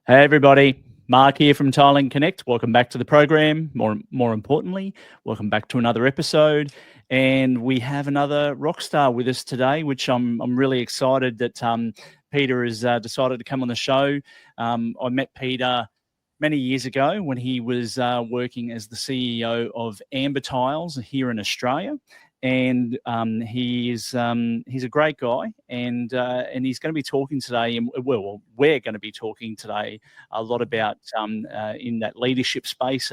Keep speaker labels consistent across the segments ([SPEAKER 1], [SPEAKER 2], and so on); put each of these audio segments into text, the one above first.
[SPEAKER 1] Hey everybody, Mark here from Tiling Connect. Welcome back to the program. More importantly, welcome back to another episode. And we have another rock star with us today, which I'm really excited that Peter has decided to come on the show. I met Peter many years ago when he was working as the CEO of Amber Tiles here in Australia. And he's a great guy, and he's going to be talking today. And well, we're going to be talking today a lot about in that leadership space,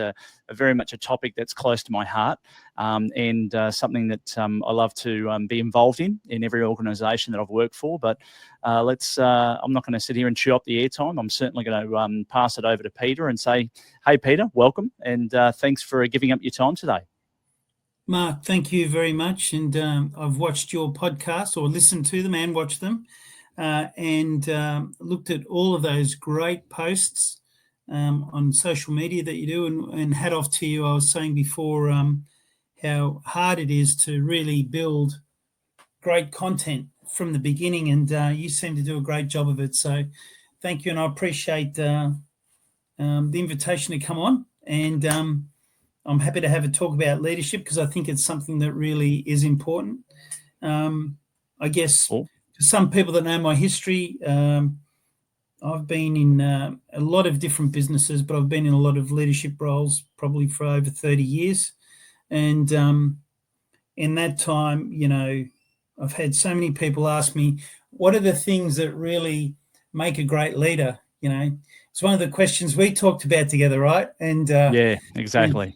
[SPEAKER 1] very much a topic that's close to my heart, and something that I love to be involved in every organisation that I've worked for. But I'm not going to sit here and chew up the airtime. I'm certainly going to pass it over to Peter and say, hey, Peter, welcome, and thanks for giving up your time today.
[SPEAKER 2] Mark, thank you very much. And I've watched your podcast, or listened to them and watched them, and looked at all of those great posts on social media that you do. And hat off to you. I was saying before how hard it is to really build great content from the beginning, and you seem to do a great job of it. So thank you, and I appreciate the invitation to come on. And I'm happy to have a talk about leadership because I think it's something that really is important. I guess
[SPEAKER 1] Cool.
[SPEAKER 2] For some people that know my history, I've been in a lot of different businesses, but I've been in a lot of leadership roles probably for over 30 years. And in that time, I've had so many people ask me, what are the things that really make a great leader? It's one of the questions we talked about together, right? And
[SPEAKER 1] yeah, exactly.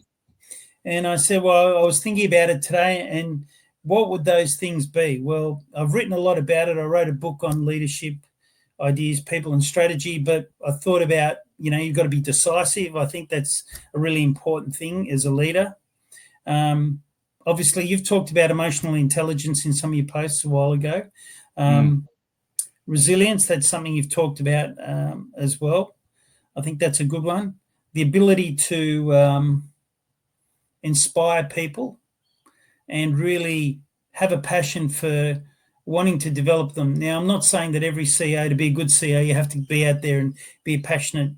[SPEAKER 2] And I said, well, I was thinking about it today, and what would those things be? Well, I've written a lot about it. I wrote a book on leadership ideas, people, and strategy, but I thought about, you've got to be decisive. I think that's a really important thing as a leader. Obviously, you've talked about emotional intelligence in some of your posts a while ago. Resilience, that's something you've talked about as well. I think that's a good one. The ability to inspire people and really have a passion for wanting to develop them. Now, I'm not saying that every CEO, to be a good CEO, you have to be out there and be a passionate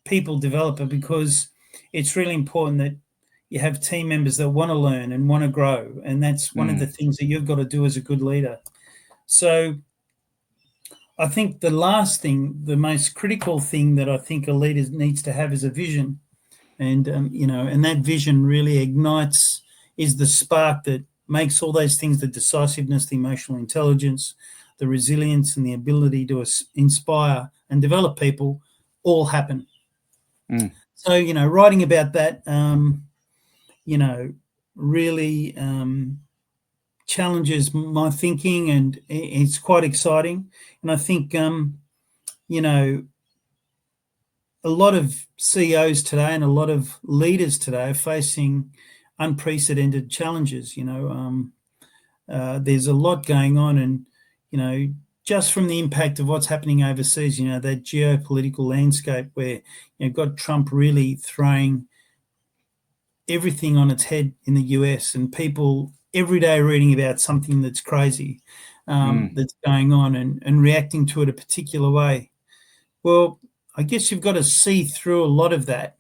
[SPEAKER 2] people developer, because it's really important that you have team members that want to learn and want to grow. And that's one of the things that you've got to do as a good leader. So I think the last thing, the most critical thing that I think a leader needs to have is a vision. And, and that vision really is the spark that makes all those things, the decisiveness, the emotional intelligence, the resilience, and the ability to inspire and develop people all happen. So, writing about that, really challenges my thinking, and it's quite exciting. And I think, a lot of CEOs today and a lot of leaders today are facing unprecedented challenges. There's a lot going on, and, just from the impact of what's happening overseas, that geopolitical landscape where you've got Trump really throwing everything on its head in the US, and people every day reading about something that's crazy that's going on, and reacting to it a particular way. Well, I guess you've got to see through a lot of that.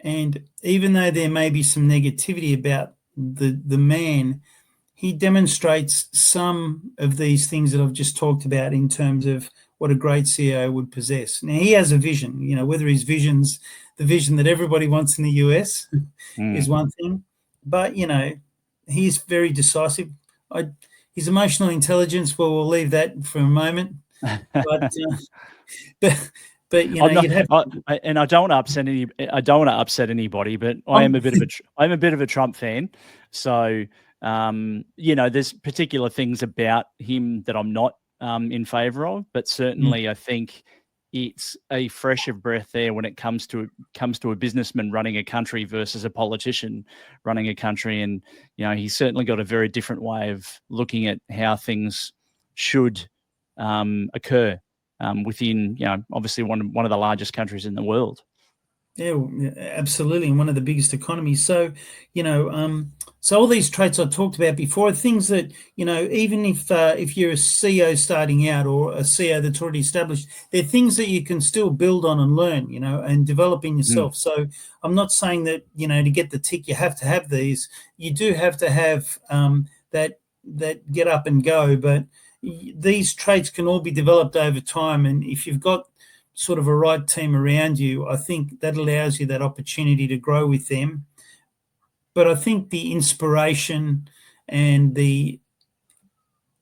[SPEAKER 2] And even though there may be some negativity about the man, he demonstrates some of these things that I've just talked about in terms of what a great CEO would possess. Now, he has a vision, whether his vision's the vision that everybody wants in the US is one thing. But, he's very decisive. His emotional intelligence, well, we'll leave that for a moment. But
[SPEAKER 1] I don't want to upset anybody, but I'm a bit of a Trump fan. So there's particular things about him that I'm not in favour of, but certainly I think it's a fresh of breath there when it comes to a businessman running a country versus a politician running a country. And he's certainly got a very different way of looking at how things should occur within, obviously one of the largest countries in the world.
[SPEAKER 2] Yeah, absolutely, and one of the biggest economies. So, so all these traits I talked about before are things that even if you're a CEO starting out or a CEO that's already established, they're things that you can still build on and learn, and develop in
[SPEAKER 1] Mm.
[SPEAKER 2] yourself. So, I'm not saying that to get the tick you have to have these. You do have to have that get up and go, but these traits can all be developed over time, and if you've got sort of a right team around you, I think that allows you that opportunity to grow with them. But I think the inspiration and the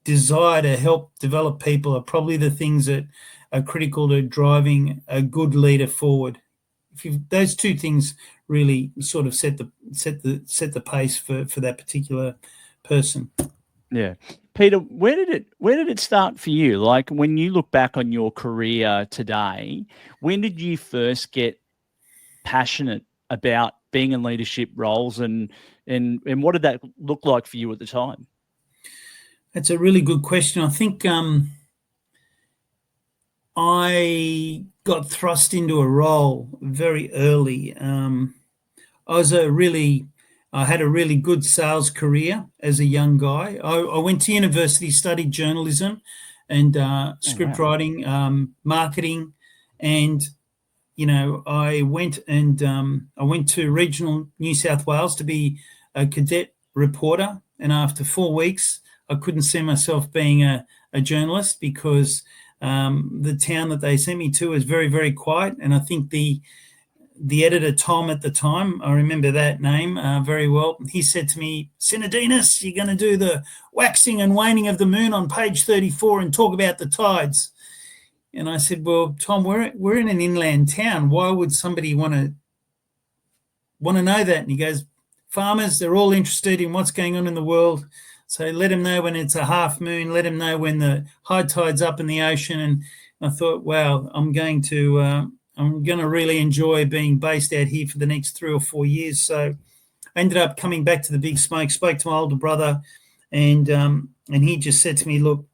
[SPEAKER 2] desire to help develop people are probably the things that are critical to driving a good leader forward. Those two things really sort of set the pace for that particular person.
[SPEAKER 1] Yeah. Peter, where did it start for you? Like when you look back on your career today, when did you first get passionate about being in leadership roles and what did that look like for you at the time?
[SPEAKER 2] That's a really good question. I think I got thrust into a role very early. I had a really good sales career as a young guy. I went to university, studied journalism and
[SPEAKER 1] Oh
[SPEAKER 2] script
[SPEAKER 1] wow.
[SPEAKER 2] writing, marketing, and I went to regional New South Wales to be a cadet reporter. And after 4 weeks, I couldn't see myself being a journalist because the town that they sent me to was very, very quiet. And I think the editor, Tom, at the time, I remember that name very well. He said to me, Sinodinos, you're going to do the waxing and waning of the moon on page 34 and talk about the tides. And I said, well, Tom, we're in an inland town. Why would somebody want to know that? And he goes, farmers, they're all interested in what's going on in the world. So let them know when it's a half moon. Let them know when the high tide's up in the ocean. And I thought, wow, I'm going to really enjoy being based out here for the next 3 or 4 years. So I ended up coming back to the Big Smoke, spoke to my older brother, and he just said to me, look,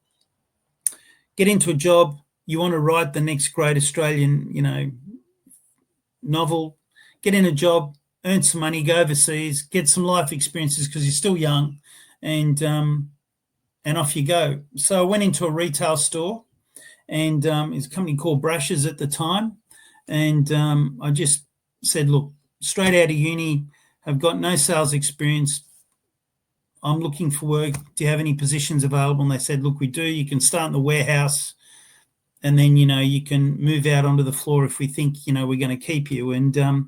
[SPEAKER 2] get into a job. You want to write the next great Australian, novel, get in a job, earn some money, go overseas, get some life experiences because you're still young, and off you go. So I went into a retail store, and it's a company called Brushes at the time, and I just said, look, straight out of uni, I've got no sales experience. I'm looking for work. Do you have any positions available? And they said, look, we do. You can start in the warehouse, and then you can move out onto the floor if we think we're going to keep you. And I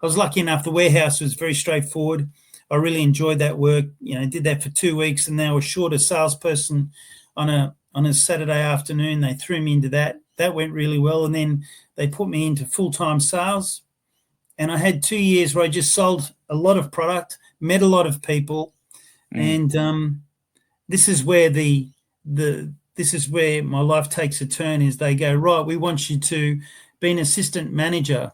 [SPEAKER 2] was lucky enough. The warehouse was very straightforward. I really enjoyed that work. Did that for 2 weeks, and they were short a salesperson on a Saturday afternoon. They threw me into that. That went really well, and then they put me into full-time sales. And I had 2 years where I just sold a lot of product, met a lot of people, and this is where this is where my life takes a turn. Is they go, right, we want you to be an assistant manager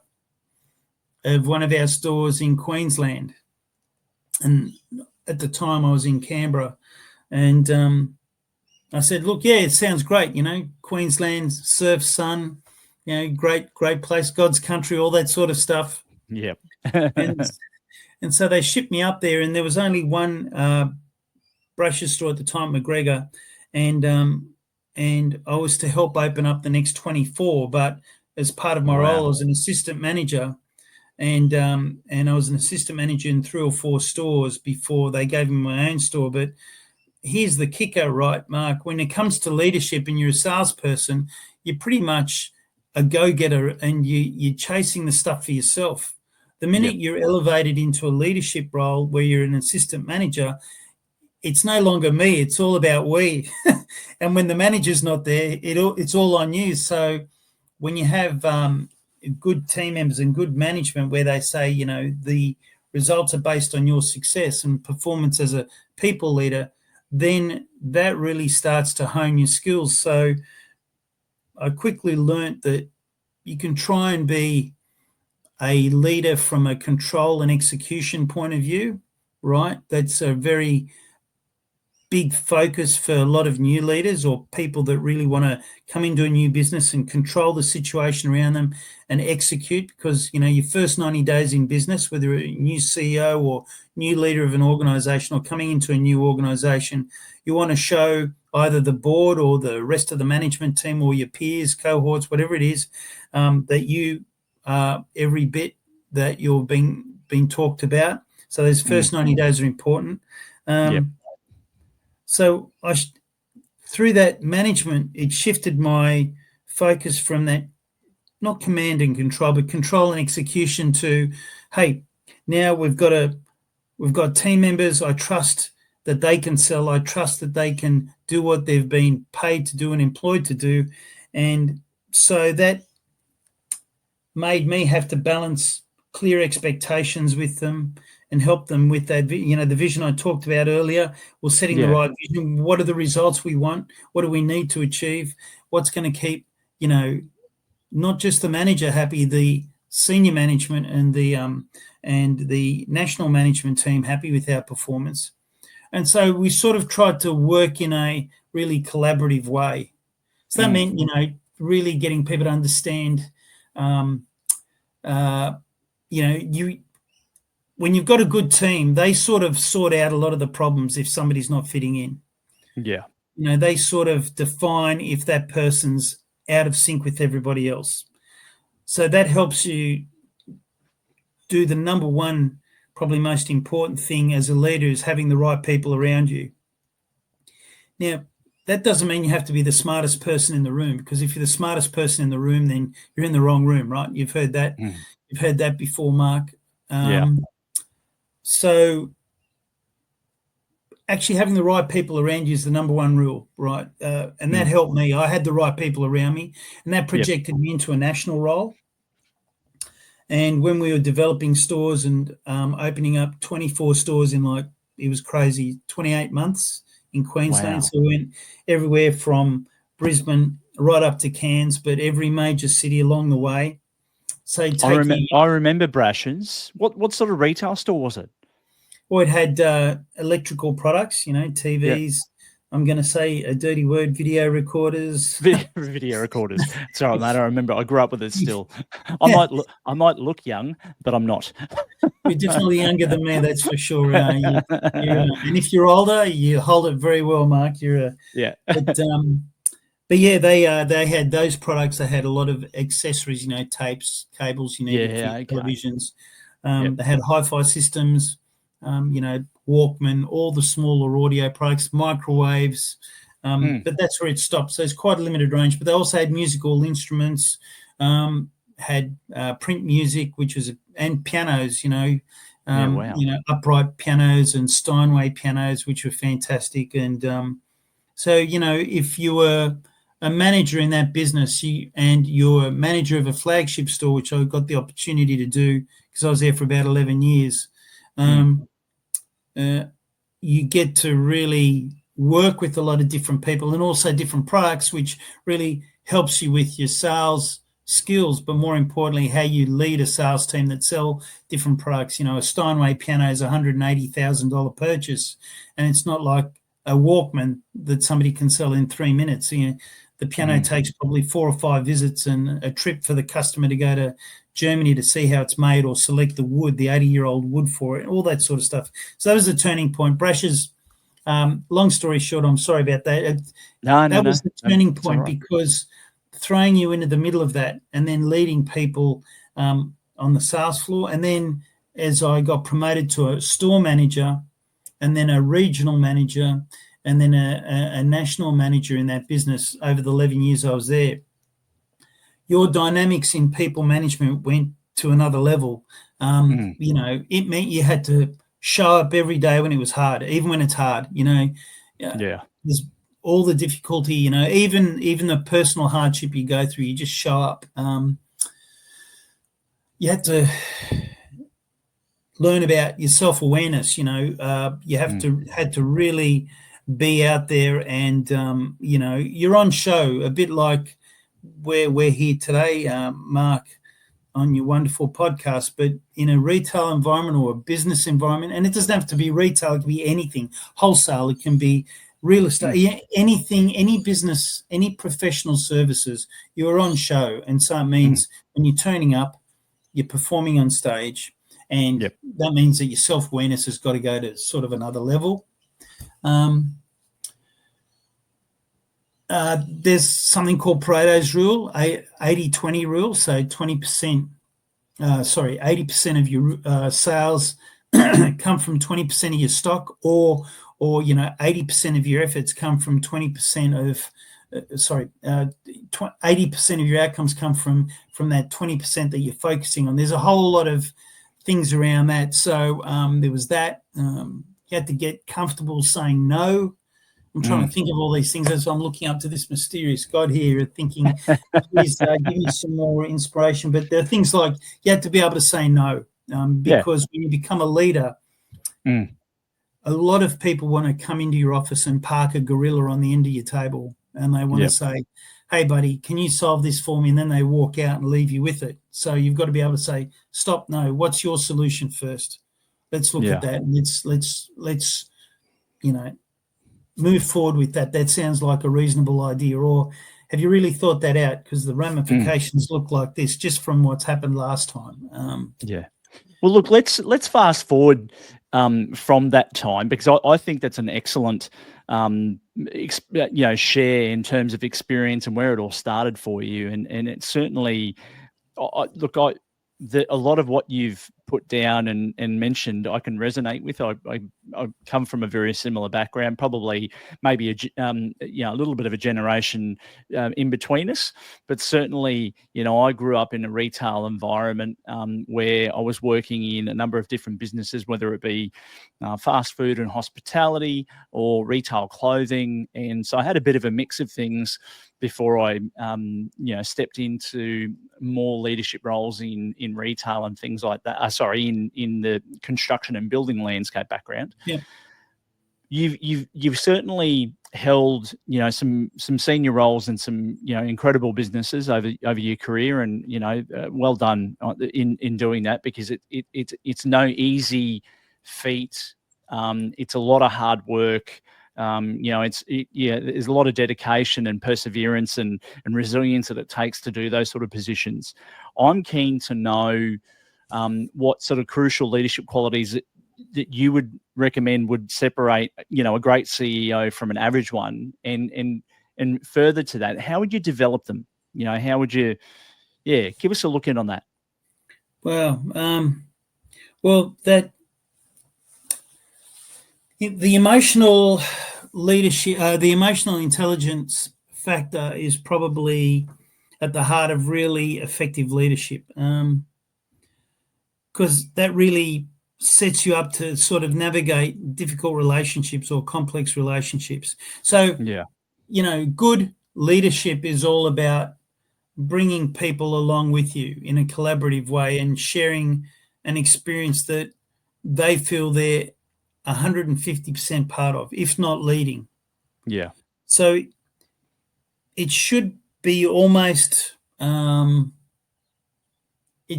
[SPEAKER 2] of one of our stores in Queensland. And at the time I was in Canberra, and I said, look, yeah, it sounds great. Queensland, surf, sun, great place, God's country, all that sort of stuff.
[SPEAKER 1] Yep.
[SPEAKER 2] and and so they shipped me up there, and there was only one Brushes store at the time, McGregor, and I was to help open up the next 24. But as part of my role, I was an assistant manager, and I was an assistant manager in 3 or 4 stores before they gave me my own store. But here's the kicker, right, Mark? When it comes to leadership and you're a salesperson, you're pretty much a go-getter, and you're chasing the stuff for yourself. The minute you're elevated into a leadership role where you're an assistant manager, it's no longer me, it's all about we. And when the manager's not there, it's all on you. So when you have good team members and good management where they say, the results are based on your success and performance as a people leader, then that really starts to hone your skills. So I quickly learnt that you can try and be a leader from a control and execution point of view, right? That's a very big focus for a lot of new leaders or people that really want to come into a new business and control the situation around them and execute, because, your first 90 days in business, whether you're a new CEO or new leader of an organization or coming into a new organization, you want to show either the board or the rest of the management team or your peers, cohorts, whatever it is, that you are every bit that you're being talked about. So those first 90 days are important. So through that management, it shifted my focus from that, not command and control, but control and execution, to, hey, now we've got team members. I trust that they can sell. I trust that they can do what they've been paid to do and employed to do. And so that made me have to balance clear expectations with them and help them with that, the vision I talked about earlier. We're setting the right vision. What are the results we want? What do we need to achieve? What's going to keep, not just the manager happy, the senior management and the national management team happy with our performance. And so we sort of tried to work in a really collaborative way. So that meant, really getting people to understand, when you've got a good team, they sort of sort out a lot of the problems if somebody's not fitting in.
[SPEAKER 1] Yeah.
[SPEAKER 2] They sort of define if that person's out of sync with everybody else. So that helps you do the number one, probably most important thing as a leader, is having the right people around you. Now, that doesn't mean you have to be the smartest person in the room, because if you're the smartest person in the room, then you're in the wrong room, right? You've heard that. You've heard that before, Mark. So actually having the right people around you is the number one rule, right? And that helped me. I had the right people around me, and that projected me into a national role. And when we were developing stores and opening up 24 stores in, it was crazy, 28 months in Queensland.
[SPEAKER 1] Wow.
[SPEAKER 2] So we went everywhere from Brisbane right up to Cairns, but every major city along the way. So
[SPEAKER 1] I remember Brashens. What sort of retail store was it?
[SPEAKER 2] Well, it had electrical products, TVs. Yep. I'm going to say a dirty word, video recorders.
[SPEAKER 1] Video recorders. It's all right, mate. I remember. I grew up with it still. I might look young, but I'm not.
[SPEAKER 2] You're definitely younger than me, that's for sure. And if you're older, you hold it very well, Mark. But yeah, they had those products. They had a lot of accessories, tapes, cables, televisions. They had hi-fi systems, Walkman, all the smaller audio products, microwaves. But that's where it stopped. So it's quite a limited range. But they also had musical instruments, had print music, and pianos, upright pianos and Steinway pianos, which were fantastic. And so, if you were a manager in that business, and you're a manager of a flagship store, which I got the opportunity to do because I was there for about 11 years, you get to really work with a lot of different people and also different products, which really helps you with your sales skills, but more importantly, how you lead a sales team that sell different products. A Steinway piano is $180,000 purchase, and it's not like a Walkman that somebody can sell in 3 minutes. The piano takes probably 4 or 5 visits and a trip for the customer to go to Germany to see how it's made or select the wood, the 80-year-old wood for it, all that sort of stuff. So that was a turning point. Brash's, long story short, I'm sorry about that. That was the turning point, right, because throwing you into the middle of that and then leading people on the sales floor. And then as I got promoted to a store manager and then a regional manager and then a national manager in that business over the 11 years I was there, your dynamics in people management went to another level. It meant you had to show up every day when it was hard, even when it's hard. There's all the difficulty, even the personal hardship you go through, you just show up. You had to learn about your self-awareness. You had to really be out there, and you're on show, a bit like where we're here today, Mark, on your wonderful podcast, but in a retail environment or a business environment. And it doesn't have to be retail, it can be anything, wholesale, it can be real estate, anything, any business, any professional services, you're on show. And so it means when you're turning up, you're performing on stage, and that means that your self-awareness has got to go to sort of another level. There's something called Pareto's rule, 80-20 rule. So 80% of your sales come from 20% of your stock, or 80% of your efforts come from 20% of 80% of your outcomes come from that 20% that you're focusing on. There's a whole lot of things around that. So there was that. You had to get comfortable saying no. I'm trying to think of all these things as I'm looking up to this mysterious God here, thinking he's giving me some more inspiration. But there are things like you have to be able to say no, because when you become a leader, a lot of people want to come into your office and park a gorilla on the end of your table, and they want to say, hey, buddy, can you solve this for me? And then they walk out and leave you with it. So you've got to be able to say, stop, no, what's your solution first? Let's look at that. And let's move forward with that. That sounds like a reasonable idea. Or have you really thought that out? Because the ramifications look like this just from what's happened last time.
[SPEAKER 1] Well, look, let's fast forward from that time, because I think that's an excellent share in terms of experience and where it all started for you. And it's certainly, a lot of what you've put down and mentioned, I can resonate with. I come from a very similar background, probably maybe a little bit of a generation in between us, but certainly, I grew up in a retail environment where I was working in a number of different businesses, whether it be fast food and hospitality or retail clothing, and so I had a bit of a mix of things before I stepped into more leadership roles in retail and things like that. In the construction and building landscape background.
[SPEAKER 2] Yeah.
[SPEAKER 1] You've certainly held some senior roles in some incredible businesses over your career, and well done in doing that, because it's no easy feat. It's a lot of hard work. There's a lot of dedication and perseverance and resilience that it takes to do those sort of positions. I'm keen to know what sort of crucial leadership qualities that you would recommend would separate, a great CEO from an average one, and further to that, how would you develop them? How would you, give us a look in on that.
[SPEAKER 2] Well, that the emotional leadership, the emotional intelligence factor is probably at the heart of really effective leadership, because that really sets you up to sort of navigate difficult relationships or complex relationships. So, good leadership is all about bringing people along with you in a collaborative way and sharing an experience that they feel they're 150% part of, if not leading.
[SPEAKER 1] Yeah.
[SPEAKER 2] So it should be almost, it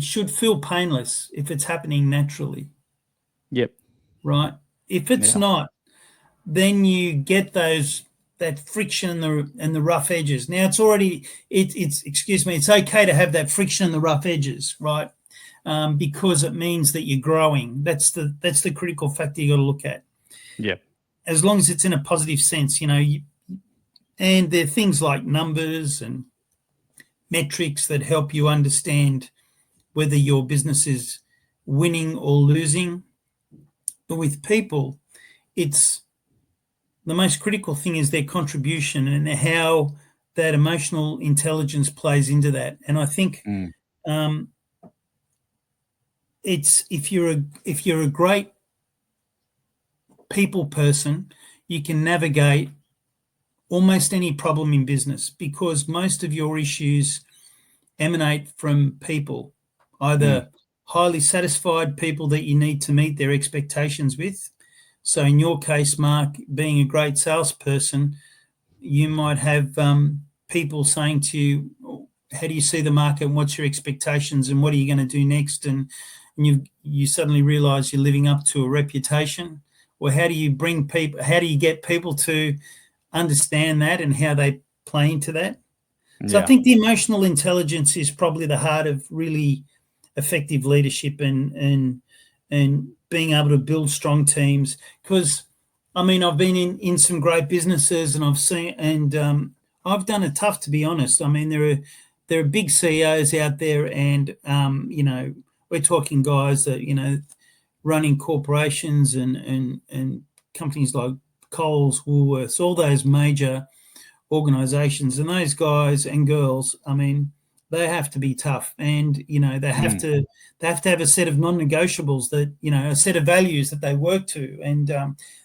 [SPEAKER 2] should feel painless if it's happening naturally.
[SPEAKER 1] Yep.
[SPEAKER 2] Right. If it's not, then you get that friction and the rough edges. Now it's okay to have that friction and the rough edges, right? Because it means that you're growing. That's the critical factor you got to look at.
[SPEAKER 1] Yeah.
[SPEAKER 2] As long as it's in a positive sense, and there are things like numbers and metrics that help you understand whether your business is winning or losing. But with people, it's the most critical thing is their contribution and how that emotional intelligence plays into that. And I think it's if you're a great people person, you can navigate almost any problem in business, because most of your issues emanate from people, either highly satisfied people that you need to meet their expectations with. So in your case, Mark, being a great salesperson, you might have people saying to you, how do you see the market and what's your expectations and what are you going to do next? And you suddenly realize you're living up to a reputation. or how do you bring people? How do you get people to understand that and how they play into that? So I think the emotional intelligence is probably the heart of really effective leadership and being able to build strong teams. Because I mean, I've been in some great businesses, and I've seen, and I've done it tough, to be honest. I mean, there are big CEOs out there, and you know, we're talking guys that, you know, running corporations and companies like Coles, Woolworths, all those major organizations, and those guys and girls, I mean, they have to be tough, and you know, they have to have a set of non-negotiables, that, you know, a set of values that they work to, and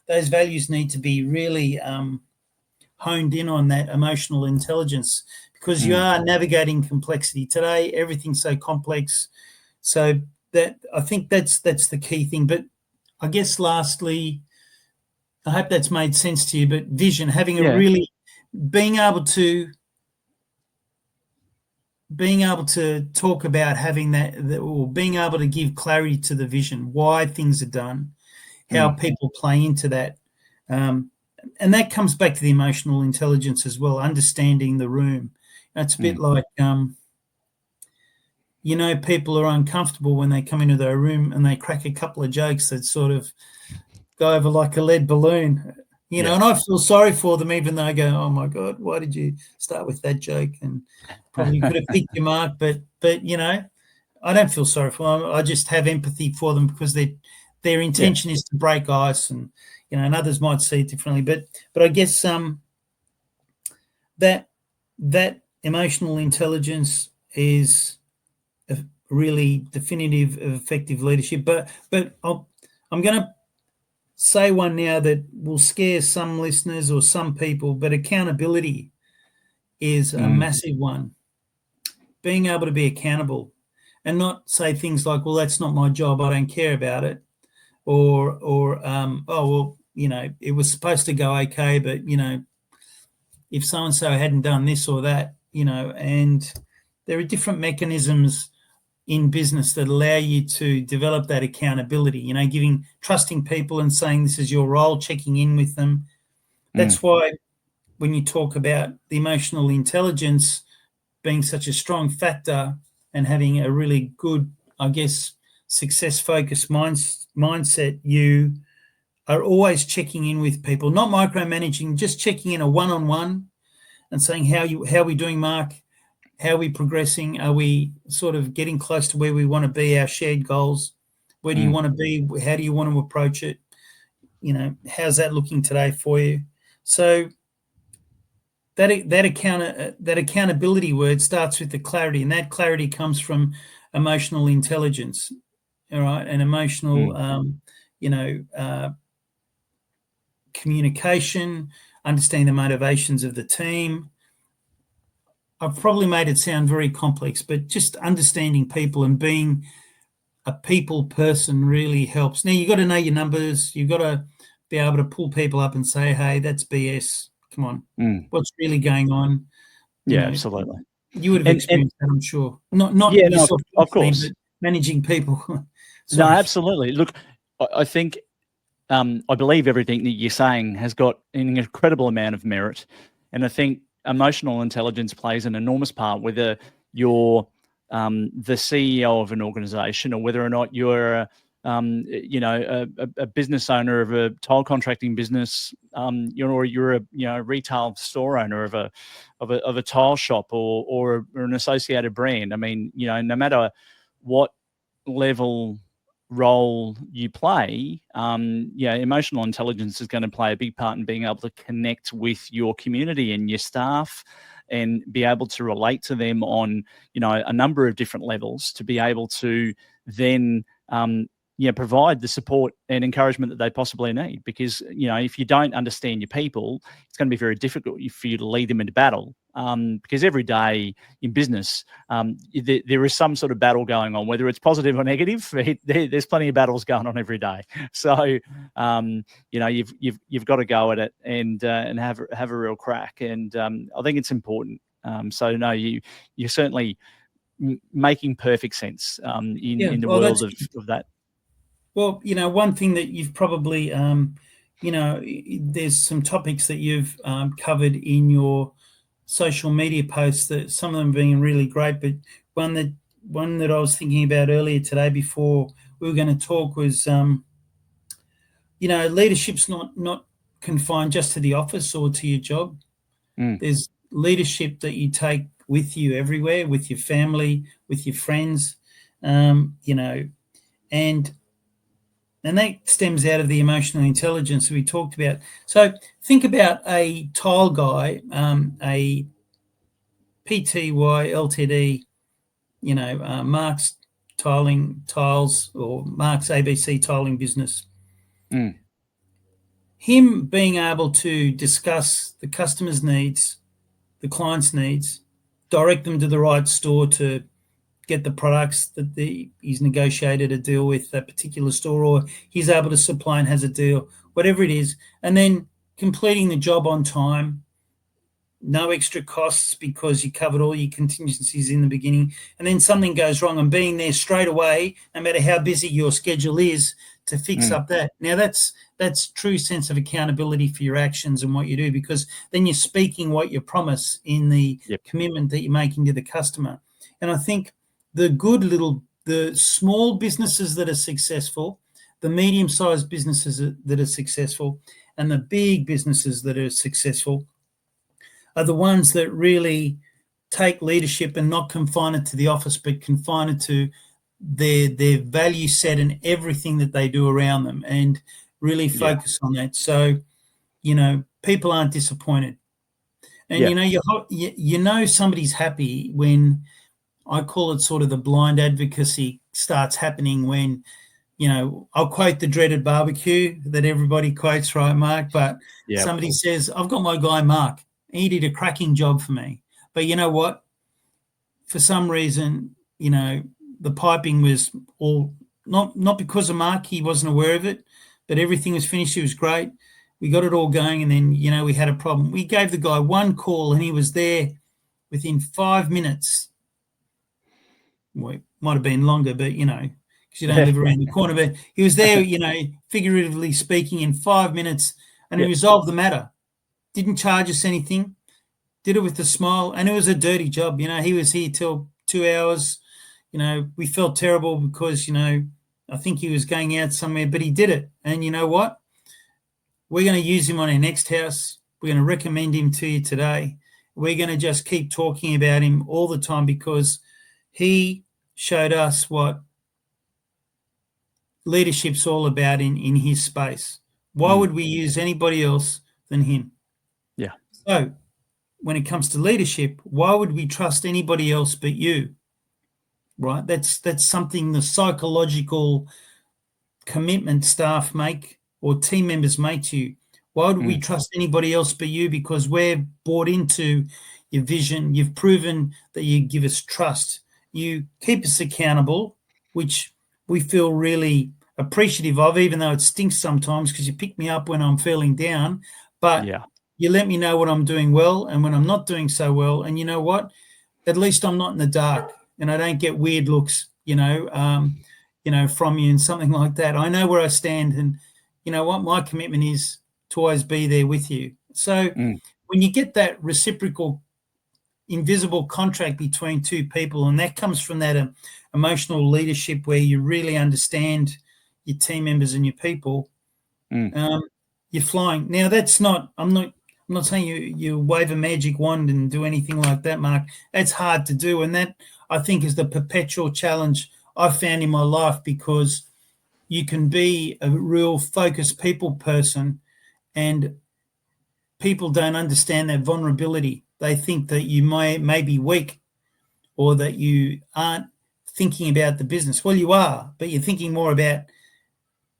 [SPEAKER 2] those values need to be really honed in on that emotional intelligence, because you are navigating complexity today. Everything's so complex. So that, I think that's the key thing. But I guess lastly, I hope that's made sense to you, but vision, having a really, being able to talk about having that, or being able to give clarity to the vision, why things are done, how people play into that. And that comes back to the emotional intelligence as well, understanding the room. It's a bit like, you know, people are uncomfortable when they come into their room and they crack a couple of jokes that sort of go over like a lead balloon, you know, and I feel sorry for them, even though I go, oh my God, why did you start with that joke? And probably could have picked your mark, but you know, I don't feel sorry for them. I just have empathy for them, because their intention is to break ice, and you know, and others might see it differently. But I guess that emotional intelligence is a really definitive of effective leadership. But I'm going to say one now that will scare some listeners or some people, but accountability is a massive one. Being able to be accountable and not say things like, well, that's not my job, I don't care about it, or oh, well, you know, it was supposed to go okay, but, you know, if so-and-so hadn't done this or that, you know. And there are different mechanisms in business that allow you to develop that accountability, you know, trusting people and saying this is your role, checking in with them. That's why when you talk about the emotional intelligence being such a strong factor and having a really good, I guess, success-focused mindset, you are always checking in with people, not micromanaging, just checking in a one-on-one and saying, how are we doing, Mark? How are we progressing? Are we sort of getting close to where we want to be, our shared goals? Where do you want to be? How do you want to approach it? You know, how's that looking today for you? So that accountability word starts with the clarity, and that clarity comes from emotional intelligence, all right, and emotional, communication, understanding the motivations of the team. I've probably made it sound very complex, but just understanding people and being a people person really helps. Now, you've got to know your numbers. You've got to be able to pull people up and say, hey, that's BS. Come on. What's really going on? You know,
[SPEAKER 1] absolutely.
[SPEAKER 2] You would have experienced that, I'm sure. Not yourself,
[SPEAKER 1] of course,
[SPEAKER 2] but managing people.
[SPEAKER 1] No, absolutely. Look, I think I believe everything that you're saying has got an incredible amount of merit, and I think emotional intelligence plays an enormous part, whether you're the CEO of an organization or whether or not you're a business owner of a tile contracting business, you're a retail store owner of a tile shop or an associated brand. I mean, you know, no matter what level role you play, emotional intelligence is going to play a big part in being able to connect with your community and your staff and be able to relate to them on, you know, a number of different levels, to be able to then provide the support and encouragement that they possibly need. Because, you know, if you don't understand your people, it's going to be very difficult for you to lead them into battle. Because every day in business, there is some sort of battle going on, whether it's positive or negative. There's plenty of battles going on every day. So, you've got to go at it and have a real crack. And I think it's important. So no, you're certainly making perfect sense in the world of that.
[SPEAKER 2] Well, one thing that you've probably, there's some topics that you've covered in your social media posts, that some of them being really great, but one that I was thinking about earlier today before we were going to talk was, leadership's not confined just to the office or to your job. There's leadership that you take with you everywhere, with your family, with your friends, and that stems out of the emotional intelligence that we talked about. So think about a tile guy, a PTY Ltd, Mark's tiles, or Mark's ABC tiling business. Him being able to discuss the customer's needs, the client's needs, direct them to the right store to get the products that he's negotiated a deal with that particular store, or he's able to supply and has a deal, whatever it is, and then completing the job on time, no extra costs because you covered all your contingencies in the beginning, and then something goes wrong, and being there straight away, no matter how busy your schedule is, to fix up that. Now that's true sense of accountability for your actions and what you do, because then you're speaking what you promise in the commitment that you're making to the customer. And I think the small businesses that are successful, the medium-sized businesses that are successful, and the big businesses that are successful are the ones that really take leadership and not confine it to the office, but confine it to their value set and everything that they do around them, and really focus on that. So, people aren't disappointed. And, somebody's happy when, I call it sort of the blind advocacy starts happening when, I'll quote the dreaded barbecue that everybody quotes, right, Mark? But somebody says, I've got my guy, Mark. He did a cracking job for me. But you know what? For some reason, the piping was all, not because of Mark, he wasn't aware of it, but everything was finished. It was great. We got it all going, and then, we had a problem. We gave the guy one call, and he was there within 5 minutes. Well, it might have been longer, but, because you don't live around the corner. But he was there, figuratively speaking, in 5 minutes, and he resolved the matter. Didn't charge us anything. Did it with a smile, and it was a dirty job. He was here till 2 hours. We felt terrible because, I think he was going out somewhere, but he did it. And you know what? We're going to use him on our next house. We're going to recommend him to you today. We're going to just keep talking about him all the time because he showed us what leadership's all about in his space. Why would we use anybody else than him?
[SPEAKER 1] Yeah.
[SPEAKER 2] So when it comes to leadership, why would we trust anybody else but you? Right? That's something the psychological commitment staff make or team members make to you. Why would we trust anybody else but you? Because we're bought into your vision. You've proven that you give us trust. You keep us accountable, which we feel really appreciative of, even though it stinks sometimes because you pick me up when I'm feeling down. But you let me know when I'm doing well and when I'm not doing so well. And you know what? At least I'm not in the dark and I don't get weird looks, from you and something like that. I know where I stand, and you know what? My commitment is to always be there with you. So when you get that reciprocal, invisible contract between two people, and that comes from that emotional leadership where you really understand your team members and your people, you're flying. Now, I'm not saying you wave a magic wand and do anything like that, Mark. That's hard to do, and that, I think, is the perpetual challenge I've found in my life, because you can be a real focused people person and people don't understand that vulnerability. They think that you may be weak or that you aren't thinking about the business. Well, you are, but you're thinking more about.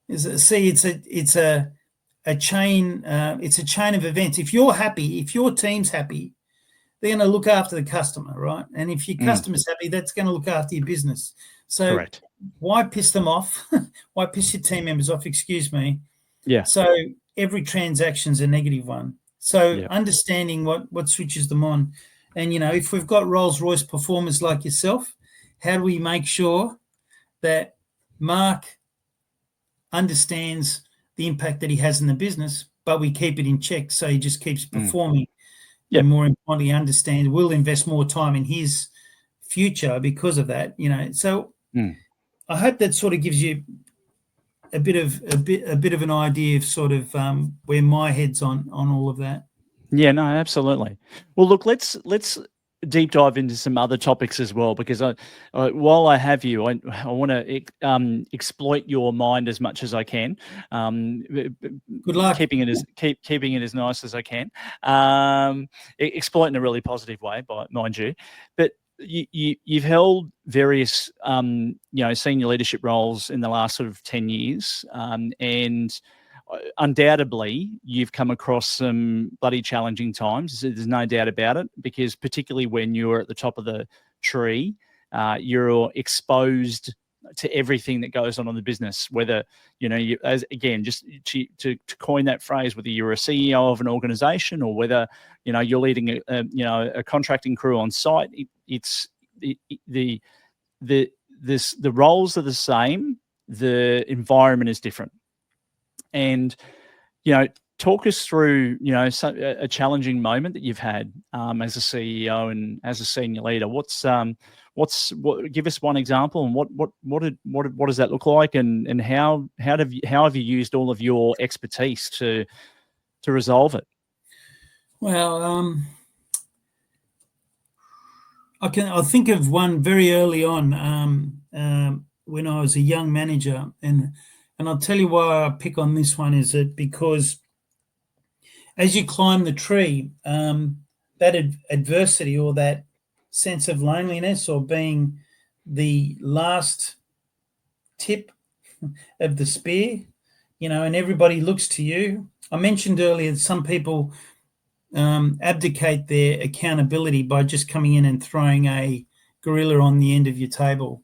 [SPEAKER 2] It's a chain. It's a chain of events. If you're happy, if your team's happy, they're going to look after the customer, right? And if your customer's happy, that's going to look after your business. So
[SPEAKER 1] correct.
[SPEAKER 2] Why piss them off? Why piss your team members off? Excuse me.
[SPEAKER 1] Yeah.
[SPEAKER 2] So every transaction's a negative one. So understanding what switches them on. And, if we've got Rolls-Royce performers like yourself, how do we make sure that Mark understands the impact that he has in the business, but we keep it in check so he just keeps performing.
[SPEAKER 1] Yep.
[SPEAKER 2] And more importantly, understands we'll invest more time in his future because of that. So I hope that sort of gives you a bit of an idea of sort of where my head's on all of that.
[SPEAKER 1] Yeah, no, absolutely. Well, look, let's deep dive into some other topics as well, because while I have you, I want to exploit your mind as much as I can.
[SPEAKER 2] Good luck.
[SPEAKER 1] Keeping it as nice as I can. Exploit in a really positive way, mind you. But you've held various senior leadership roles in the last sort of 10 years, and undoubtedly you've come across some bloody challenging times. There's no doubt about it, because particularly when you're at the top of the tree, you're exposed to everything that goes on in the business, whether just to coin that phrase, whether you're a CEO of an organization or whether you're leading a contracting crew on site. The roles are the same, the environment is different. And, talk us through, a challenging moment that you've had as a CEO and as a senior leader. Give us one example, and what does that look like, and how have you used all of your expertise to resolve it?
[SPEAKER 2] Well, I think of one very early on when I was a young manager, and I'll tell you why I pick on this one, is that because as you climb the tree, that adversity or that sense of loneliness or being the last tip of the spear, and everybody looks to you. I mentioned earlier that some people abdicate their accountability by just coming in and throwing a gorilla on the end of your table.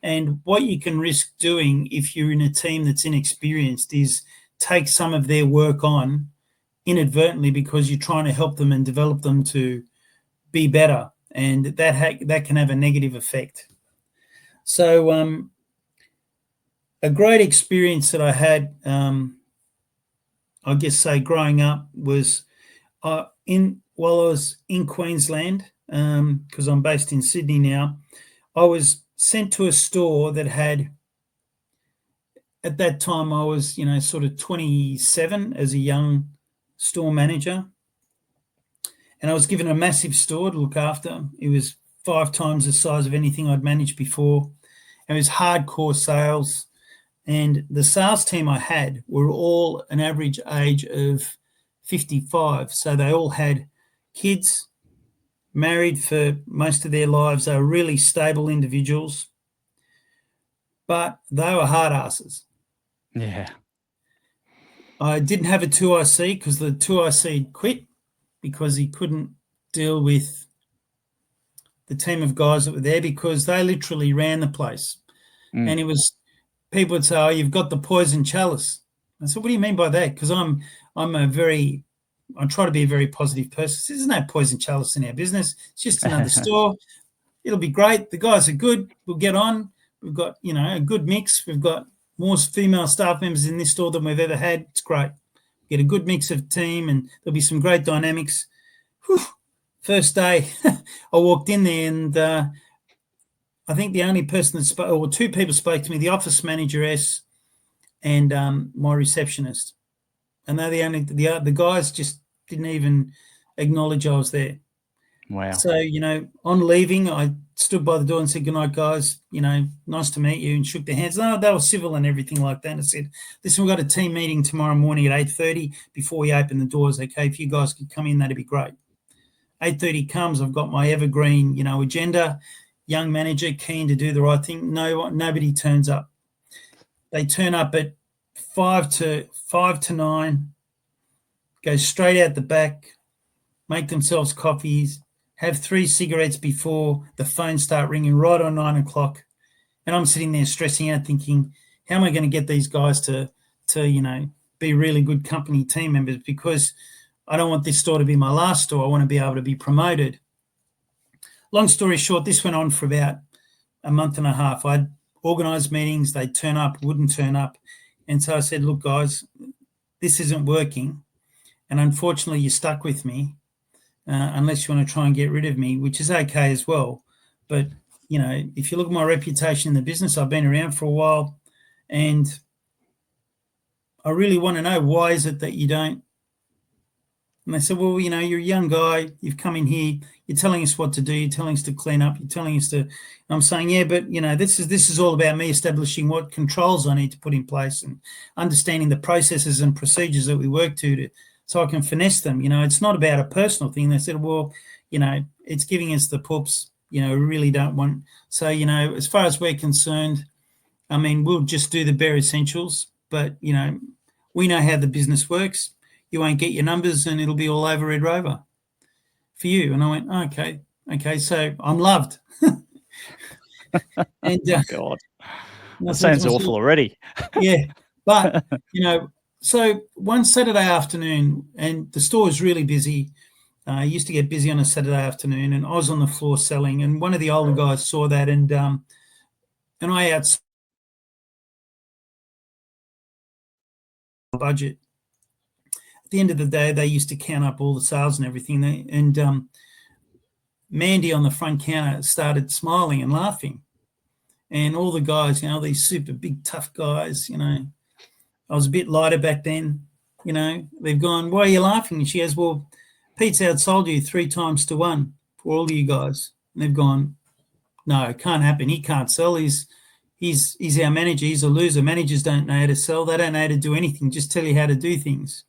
[SPEAKER 2] And what you can risk doing if you're in a team that's inexperienced is take some of their work on inadvertently, because you're trying to help them and develop them to be better, and that can have a negative effect. So a great experience that I had, I guess, growing up was while I was in Queensland, because I'm based in Sydney now. I was sent to a store that had, at that time I was, sort of 27 as a young store manager, and I was given a massive store to look after. It was 5 times the size of anything I'd managed before. It was hardcore sales, and the sales team I had were all an average age of 55, so they all had kids, married for most of their lives. They were really stable individuals, but they were hard asses.
[SPEAKER 1] Yeah.
[SPEAKER 2] I didn't have a 2IC because the 2IC quit because he couldn't deal with the team of guys that were there, because they literally ran the place. And it was, people would say, "Oh, you've got the poison chalice." I said, "What do you mean by that?" Because I try to be a very positive person. There's no poison chalice in our business. It's just another store. It'll be great. The guys are good. We'll get on. We've got, a good mix. We've got more female staff members in this store than we've ever had. It's great. Get a good mix of team, and there'll be some great dynamics. Whew. First day, I walked in there, and I think the only person that spoke, or 2 people spoke to me, the office manager and my receptionist. And they're the guys just didn't even acknowledge I was there.
[SPEAKER 1] Wow.
[SPEAKER 2] So, on leaving, I stood by the door and said, "Good night, guys. Nice to meet you," and shook their hands. No, they were civil and everything like that. And I said, "Listen, we've got a team meeting tomorrow morning at 8:30 before we open the doors. Okay, if you guys could come in, that'd be great." 8:30 comes, I've got my evergreen, agenda, young manager, keen to do the right thing. Nobody turns up. They turn up at 5 to 9, go straight out the back, make themselves coffees, have 3 cigarettes before the phones start ringing right on 9 o'clock. And I'm sitting there stressing out, thinking, how am I going to get these guys to be really good company team members? Because I don't want this store to be my last store. I want to be able to be promoted. Long story short, this went on for about a month and a half. I'd organised meetings. They'd turn up, wouldn't turn up. And so I said, look, guys, this isn't working. And unfortunately, you're stuck with me unless you want to try and get rid of me, which is okay as well. But, you know, if you look at my reputation in the business, I've been around for a while, and I really want to know, why is it that you don't? And they said, well, you know, you're a young guy. You've come in here. You're telling us what to do. You're telling us to clean up. You're telling us to. And I'm saying, yeah, but, you know, this is all about me establishing what controls I need to put in place and understanding the processes and procedures that we work to so I can finesse them. You know, it's not about a personal thing. They said, well, you know, it's giving us the poops. You know, we really don't want. So, you know, as far as we're concerned, I mean, we'll just do the bare essentials. But, you know, we know how the business works. You won't get your numbers and it'll be all over Red Rover for you. And I went, okay, so I'm loved. And
[SPEAKER 1] oh, God. That
[SPEAKER 2] said
[SPEAKER 1] sounds awful already.
[SPEAKER 2] Yeah, but, you know, so one Saturday afternoon, and the store was really busy. I used to get busy on a Saturday afternoon, and I was on the floor selling, and one of the older guys saw that, and I outsold budget. At the end of the day, they used to count up all the sales and everything. And Mandy on the front counter started smiling and laughing. And all the guys, you know, these super big, tough guys, you know, I was a bit lighter back then, you know, they've gone, why are you laughing? And she goes, well, Pete's outsold you 3 times to 1 for all of you guys. And they've gone, no, it can't happen. He can't sell. He's our manager. He's a loser. Managers don't know how to sell. They don't know how to do anything, just tell you how to do things.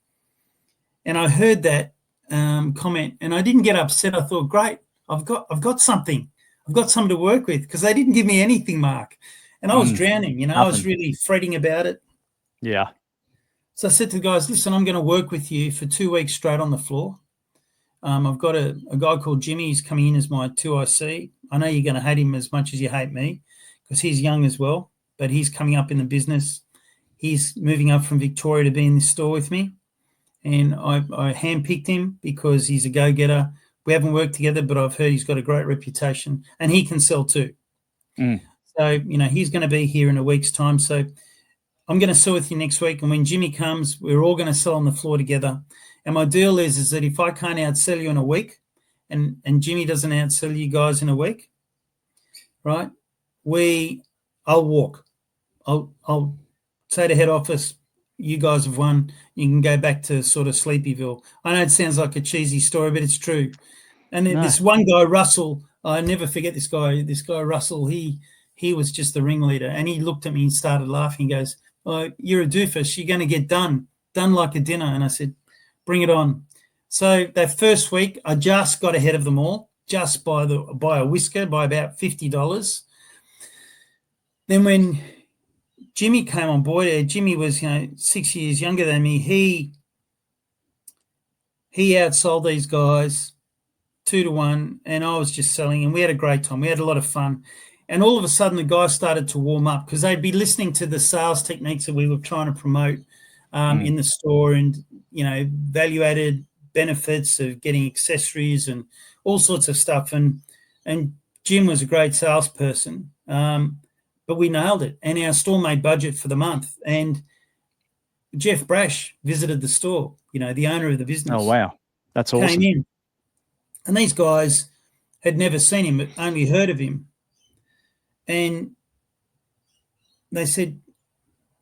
[SPEAKER 2] And I heard that comment, and I didn't get upset. I thought, great, I've got something. I've got something to work with, because they didn't give me anything, Mark. And I was drowning, you know, I was really fretting about it.
[SPEAKER 1] Yeah.
[SPEAKER 2] So I said to the guys, listen, I'm going to work with you for 2 weeks straight on the floor. I've got a guy called Jimmy. He's coming in as my 2IC. I know you're going to hate him as much as you hate me, because he's young as well, but he's coming up in the business. He's moving up from Victoria to be in this store with me. And I handpicked him because he's a go-getter. We haven't worked together, but I've heard he's got a great reputation, and he can sell too. So, you know, he's going to be here in a week's time. So I'm going to sell with you next week, and when Jimmy comes, we're all going to sell on the floor together. And my deal is that if I can't outsell you in a week, and Jimmy doesn't outsell you guys in a week, right, I'll walk. I'll say to head office, you guys have won. You can go back to sort of Sleepyville. I know it sounds like a cheesy story, but it's true. And then this one guy, Russell, I never forget this guy. This guy, Russell, he was just the ringleader. And he looked at me and started laughing. He goes, oh, you're a doofus. You're going to get done like a dinner. And I said, bring it on. So that first week, I just got ahead of them all, just by a whisker, by about $50. Then when Jimmy came on board, Jimmy was, you know, 6 years younger than me. He outsold these guys 2 to 1, and I was just selling, and we had a great time. We had a lot of fun. And all of a sudden, the guys started to warm up, because they'd be listening to the sales techniques that we were trying to promote in the store, and, you know, value-added benefits of getting accessories and all sorts of stuff. And Jim was a great salesperson, but we nailed it. And our store made budget for the month. And Jeff Brash visited the store, you know, the owner of the business.
[SPEAKER 1] Oh, wow. That's awesome.
[SPEAKER 2] Came in. And these guys had never seen him, but only heard of him. And they said,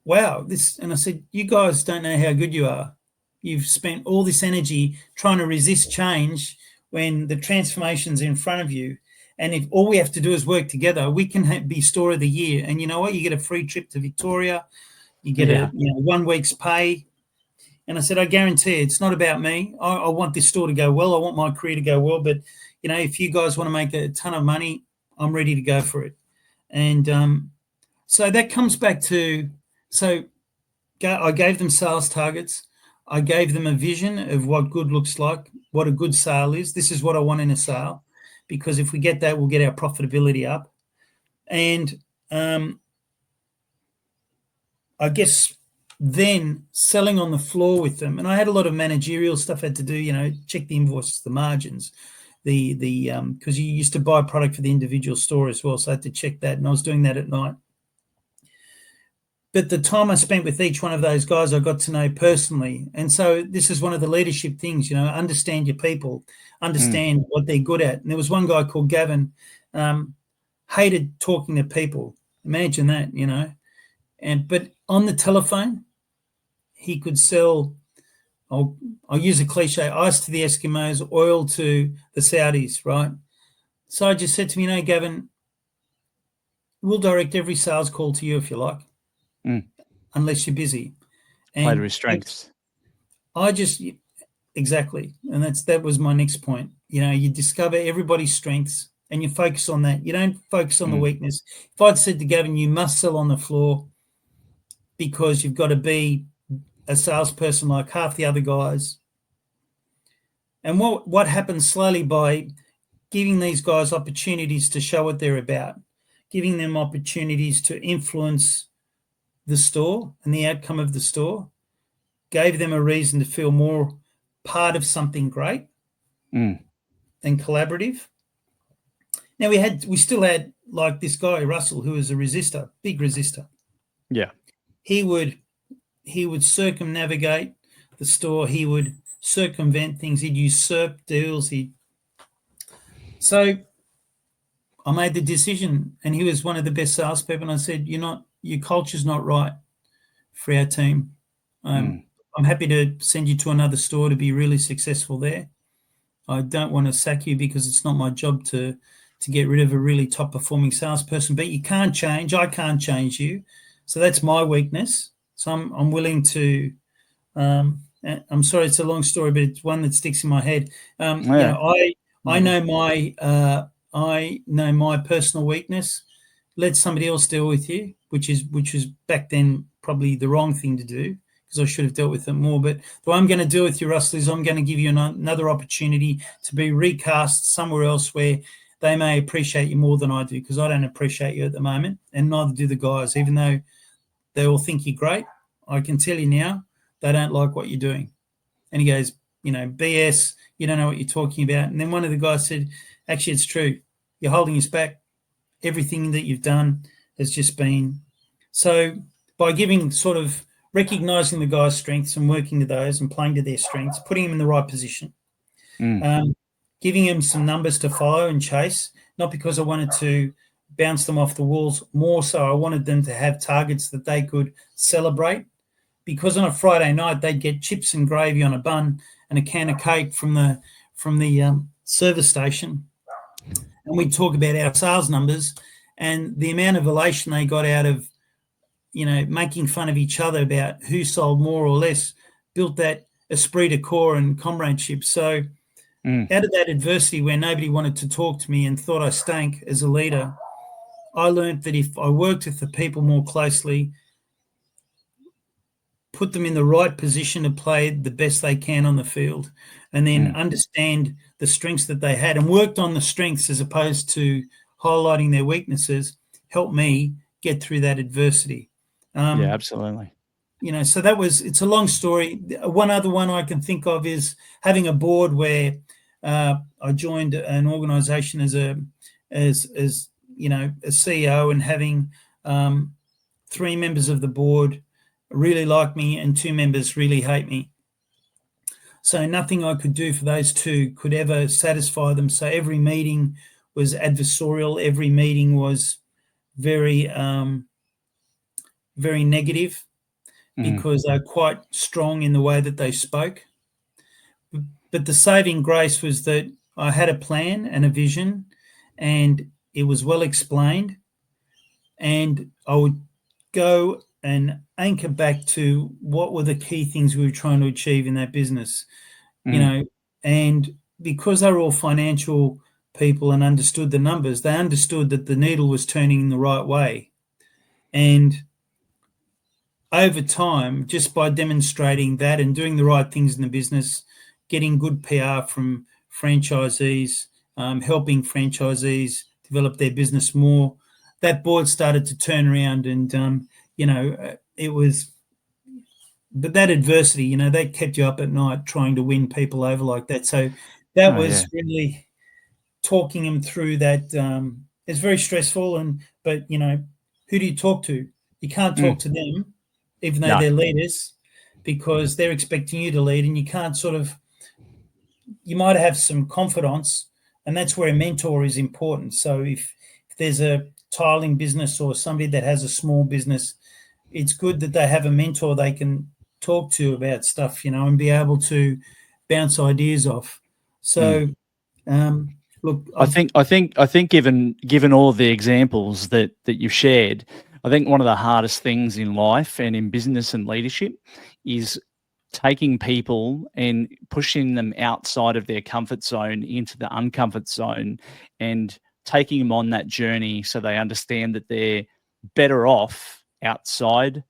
[SPEAKER 2] wow, this. And I said, you guys don't know how good you are. You've spent all this energy trying to resist change when the transformation's in front of you. And if all we have to do is work together, we can be store of the year. And you know what? You get a free trip to Victoria. You get a 1 week's pay. And I said, I guarantee it's not about me. I want this store to go well. I want my career to go well. But, you know, if you guys want to make a ton of money, I'm ready to go for it. And so that comes back to, I gave them sales targets. I gave them a vision of what good looks like, what a good sale is. This is what I want in a sale, because if we get that, we'll get our profitability up. And I guess then selling on the floor with them, and I had a lot of managerial stuff I had to do, you know, check the invoices, the margins, because you used to buy product for the individual store as well, so I had to check that, and I was doing that at night. but the time I spent with each one of those guys, I got to know personally. And so this is one of the leadership things, understand your people, understand what they're good at. And there was one guy called Gavin, hated talking to people. Imagine that, but on the telephone, he could sell, I'll use a cliche, ice to the Eskimos, oil to the Saudis, right? So I just said to him, Gavin, we'll direct every sales call to you if you like, unless you're busy.
[SPEAKER 1] Play to his strengths.
[SPEAKER 2] Exactly. And that was my next point. You discover everybody's strengths and you focus on that. You don't focus on the weakness. If I'd said to Gavin, you must sell on the floor because you've got to be a salesperson like half the other guys. And what happens slowly by giving these guys opportunities to show what they're about, giving them opportunities to influence the store and the outcome of the store, gave them a reason to feel more part of something great and collaborative. Now we still had like this guy, Russell, who was a resistor, big resistor.
[SPEAKER 1] Yeah.
[SPEAKER 2] He would circumnavigate the store. He would circumvent things. He'd usurp deals. So I made the decision, and he was one of the best salespeople. And I said, your culture's not right for our team. I'm happy to send you to another store to be really successful there. I don't want to sack you because it's not my job to get rid of a really top performing salesperson, but you can't change. I can't change you. So that's my weakness. So I'm willing to, I'm sorry, it's a long story, but it's one that sticks in my head. I know my personal weakness. Let somebody else deal with you, which is back then probably the wrong thing to do because I should have dealt with it more. But the way I'm going to deal with you, Russell, is I'm going to give you another opportunity to be recast somewhere else where they may appreciate you more than I do, because I don't appreciate you at the moment, and neither do the guys, even though they all think you're great. I can tell you now, they don't like what you're doing. And he goes, BS, you don't know what you're talking about. And then one of the guys said, actually, it's true. You're holding us back. Everything that you've done has just been. So by recognizing the guy's strengths and working to those and playing to their strengths, putting him in the right position, giving him some numbers to follow and chase, not because I wanted to bounce them off the walls, more so I wanted them to have targets that they could celebrate, because on a Friday night they'd get chips and gravy on a bun and a can of cake from the service station, and we'd talk about our sales numbers and the amount of elation they got out of making fun of each other about who sold more or less, built that esprit de corps and comradeship. So out of that adversity where nobody wanted to talk to me and thought I stank as a leader, I learned that if I worked with the people more closely, put them in the right position to play the best they can on the field, and then understand the strengths that they had and worked on the strengths as opposed to highlighting their weaknesses, helped me get through that adversity.
[SPEAKER 1] Yeah, absolutely.
[SPEAKER 2] So it's a long story. One other one I can think of is having a board where I joined an organization as a CEO, and having 3 members of the board really like me and 2 members really hate me. So nothing I could do for those 2 could ever satisfy them. So every meeting was adversarial. Every meeting was very, very negative, because they're quite strong in the way that they spoke. But the saving grace was that I had a plan and a vision, and it was well explained, and I would go and anchor back to what were the key things we were trying to achieve in that business, and because they were all financial people and understood the numbers, they understood that the needle was turning in the right way. And over time, just by demonstrating that and doing the right things in the business, getting good PR from franchisees, helping franchisees develop their business more, that board started to turn around, and it was. But that adversity, that kept you up at night trying to win people over like that. So that was really talking them through that. It's very stressful, but who do you talk to? You can't talk to them, even though
[SPEAKER 1] No.
[SPEAKER 2] they're leaders, because they're expecting you to lead, and you can't you might have some confidence, and that's where a mentor is important. So if there's a tiling business or somebody that has a small business, it's good that they have a mentor they can talk to about stuff, and be able to bounce ideas off. So, look,
[SPEAKER 1] I think given all the examples that you've shared, I think one of the hardest things in life and in business and leadership is taking people and pushing them outside of their comfort zone into the uncomfort zone, and taking them on that journey so they understand that they're better off outside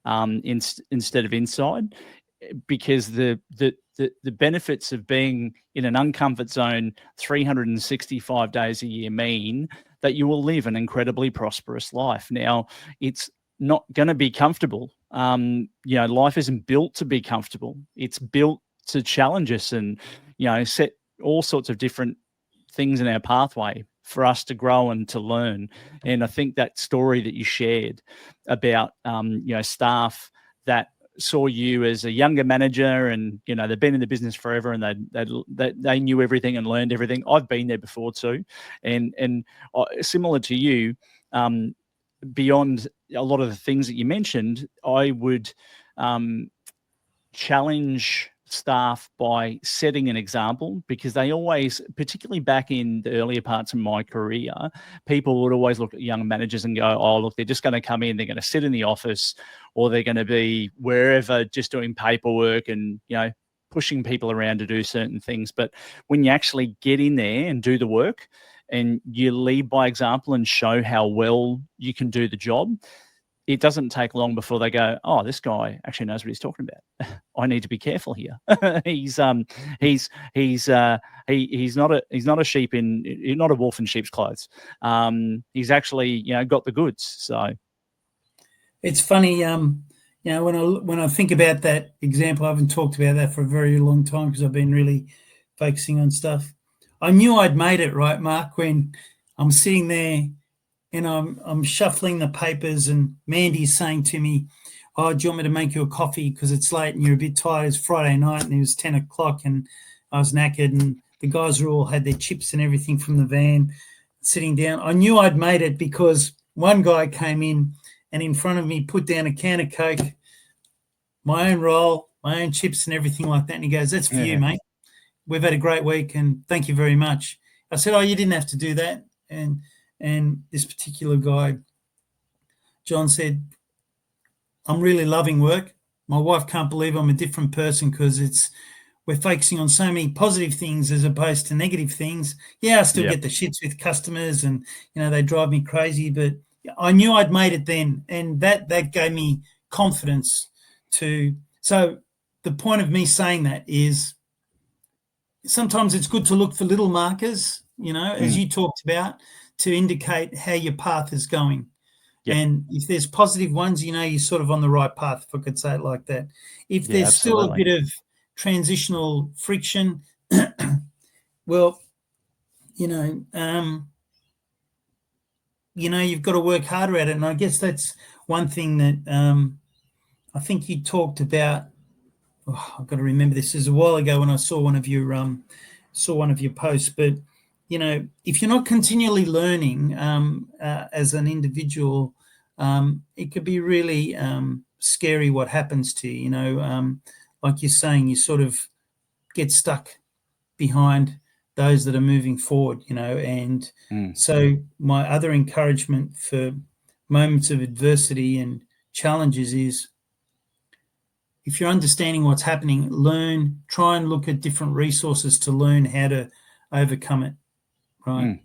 [SPEAKER 1] instead of inside, because the benefits of being in an uncomfort zone 365 days a year mean that you will live an incredibly prosperous life. Now, it's not going to be comfortable. Life isn't built to be comfortable. It's built to challenge us and, set all sorts of different things in our pathway for us to grow and to learn. And I think that story that you shared about, staff that saw you as a younger manager, and they've been in the business forever, and they knew everything and learned everything. I've been there before too, and similar to you, beyond a lot of the things that you mentioned, I would challenge staff by setting an example, because they always, particularly back in the earlier parts of my career, people would always look at young managers and go, oh, look, they're just going to come in, they're going to sit in the office, or they're going to be wherever just doing paperwork and, pushing people around to do certain things. But when you actually get in there and do the work and you lead by example and show how well you can do the job, it doesn't take long before they go, oh, this guy actually knows what he's talking about. I need to be careful here. He's not a sheep not a wolf in sheep's clothes. He's actually, got the goods. So
[SPEAKER 2] it's funny, when I think about that example, I haven't talked about that for a very long time because I've been really focusing on stuff. I knew I'd made it, right, Mark, when I'm sitting there and I'm shuffling the papers, and Mandy's saying to me, oh, do you want me to make you a coffee because it's late and you're a bit tired? It's Friday night and it was 10 o'clock and I was knackered, and the guys all had their chips and everything from the van sitting down. I knew I'd made it because one guy came in and in front of me put down a can of Coke, my own roll, my own chips and everything like that. And he goes, that's for you, mate. We've had a great week and thank you very much. I said, oh, you didn't have to do that. And this particular guy, John, said, I'm really loving work. My wife can't believe I'm a different person because we're focusing on so many positive things as opposed to negative things. Yeah, I still get the shits with customers and, they drive me crazy, but I knew I'd made it then. And that gave me confidence so the point of me saying that is sometimes it's good to look for little markers, as you talked about, to indicate how your path is going. Yep. And if there's positive ones, you're sort of on the right path, if I could say it like that. If there's still a bit of transitional friction, well, you've got to work harder at it. And I guess that's one thing that I think you talked about. I've got to remember this. Is a while ago when I saw one of your posts, but if you're not continually learning as an individual, it could be really scary what happens to you. Like you're saying, you sort of get stuck behind those that are moving forward. And so my other encouragement for moments of adversity and challenges is, if you're understanding what's happening, try and look at different resources to learn how to overcome it. Right.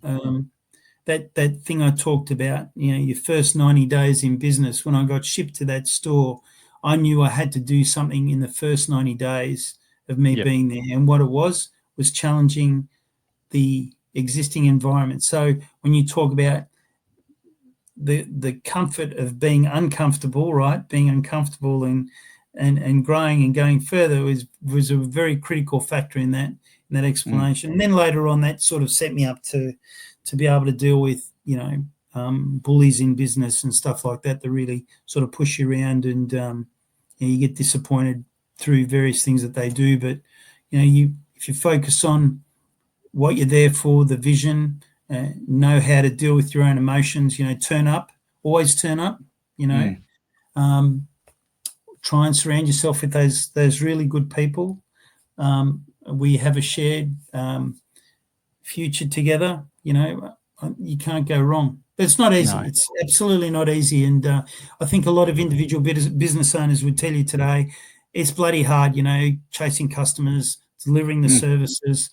[SPEAKER 2] That thing I talked about, your first 90 days in business, when I got shipped to that store, I knew I had to do something in the first 90 days of me being there. And what it was challenging the existing environment. So when you talk about the comfort of being uncomfortable, right, being uncomfortable and growing and going further was a very critical factor in that explanation. And then later on, that sort of set me up to be able to deal with, bullies in business and stuff like that really sort of push you around, and you get disappointed through various things that they do. But if you focus on what you're there for, the vision, know how to deal with your own emotions, turn up, always turn up, try and surround yourself with those really good people. We have a shared future together. You can't go wrong. But it's not easy.
[SPEAKER 1] No.
[SPEAKER 2] It's absolutely not easy. And I think a lot of individual business owners would tell you today, it's bloody hard, chasing customers, delivering the services,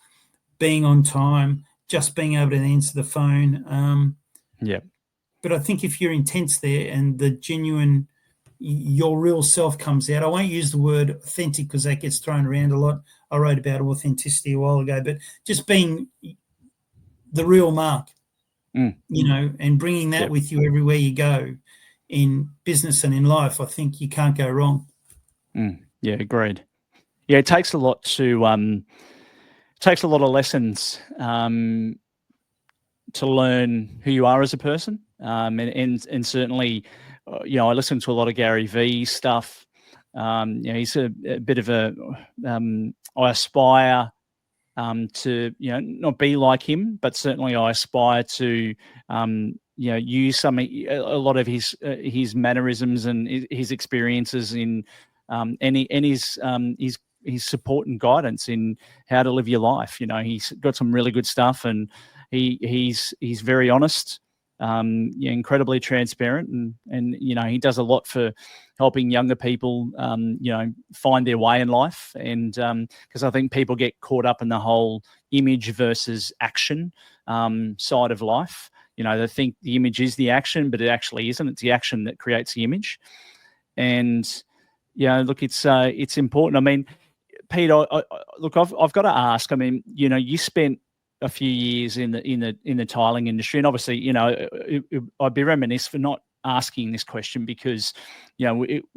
[SPEAKER 2] being on time, just being able to answer the phone. But I think if you're intense there and the genuine, your real self comes out. I won't use the word authentic because that gets thrown around a lot. I wrote about authenticity a while ago, but just being the real Mark, and bringing that with you everywhere you go in business and in life, I think you can't go wrong.
[SPEAKER 1] Yeah, agreed. Yeah, it takes a lot to takes a lot of lessons to learn who you are as a person, and certainly, I listen to a lot of Gary Vee stuff. He's a bit of a I aspire to not be like him, but certainly I aspire to use a lot of his mannerisms and his experiences in and his support and guidance in how to live your life. He's got some really good stuff, and he's very honest, incredibly transparent, and he does a lot for helping younger people find their way in life. And because I think people get caught up in the whole image versus action side of life. They think the image is the action, but it actually isn't. It's the action that creates the image. And look, it's important. I mean, Pete, look, I've got to ask. I mean, you spent a few years in the tiling industry, and obviously, I'd be remiss for not asking this question because,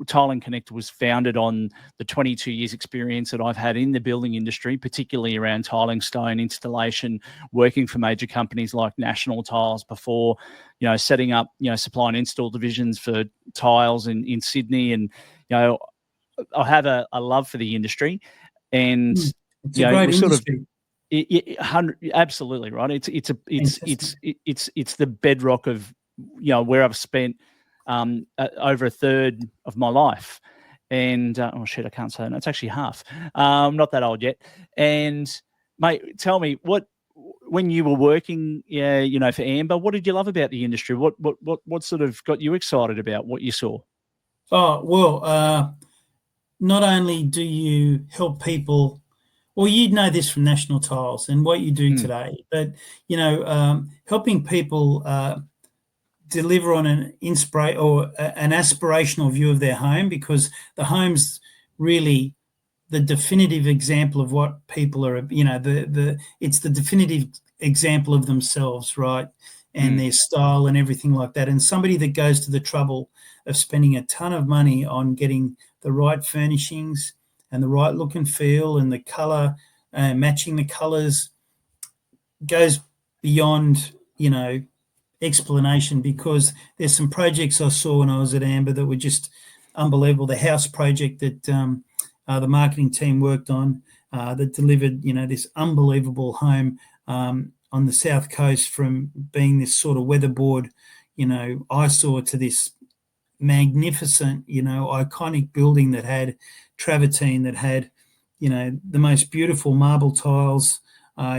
[SPEAKER 1] Tiling Connect was founded on the 22 years experience that I've had in the building industry, particularly around tiling, stone installation, working for major companies like National Tiles before, setting up, supply and install divisions for tiles in Sydney. And, I have a love for the industry, and
[SPEAKER 2] it's a great industry.
[SPEAKER 1] Absolutely right. It's the bedrock of where I've spent over a third of my life, and I can't say that. It's actually half. I'm not that old yet. And mate, tell me, when you were working, for Amber, what did you love about the industry? What sort of got you excited about what you saw?
[SPEAKER 2] Oh well, not only do you help people. Well, you'd know this from National Tiles and what you do today, but helping people deliver on an aspirational view of their home, because the home's really the definitive example of what people are. It's the definitive example of themselves, right, and their style and everything like that. And somebody that goes to the trouble of spending a ton of money on getting the right furnishings and the right look and feel and the colour, matching the colours, goes beyond, explanation, because there's some projects I saw when I was at Amber that were just unbelievable. The house project that the marketing team worked on that delivered, this unbelievable home on the South Coast, from being this sort of weatherboard, eyesore, to this magnificent, iconic building that had travertine, that had, the most beautiful marble tiles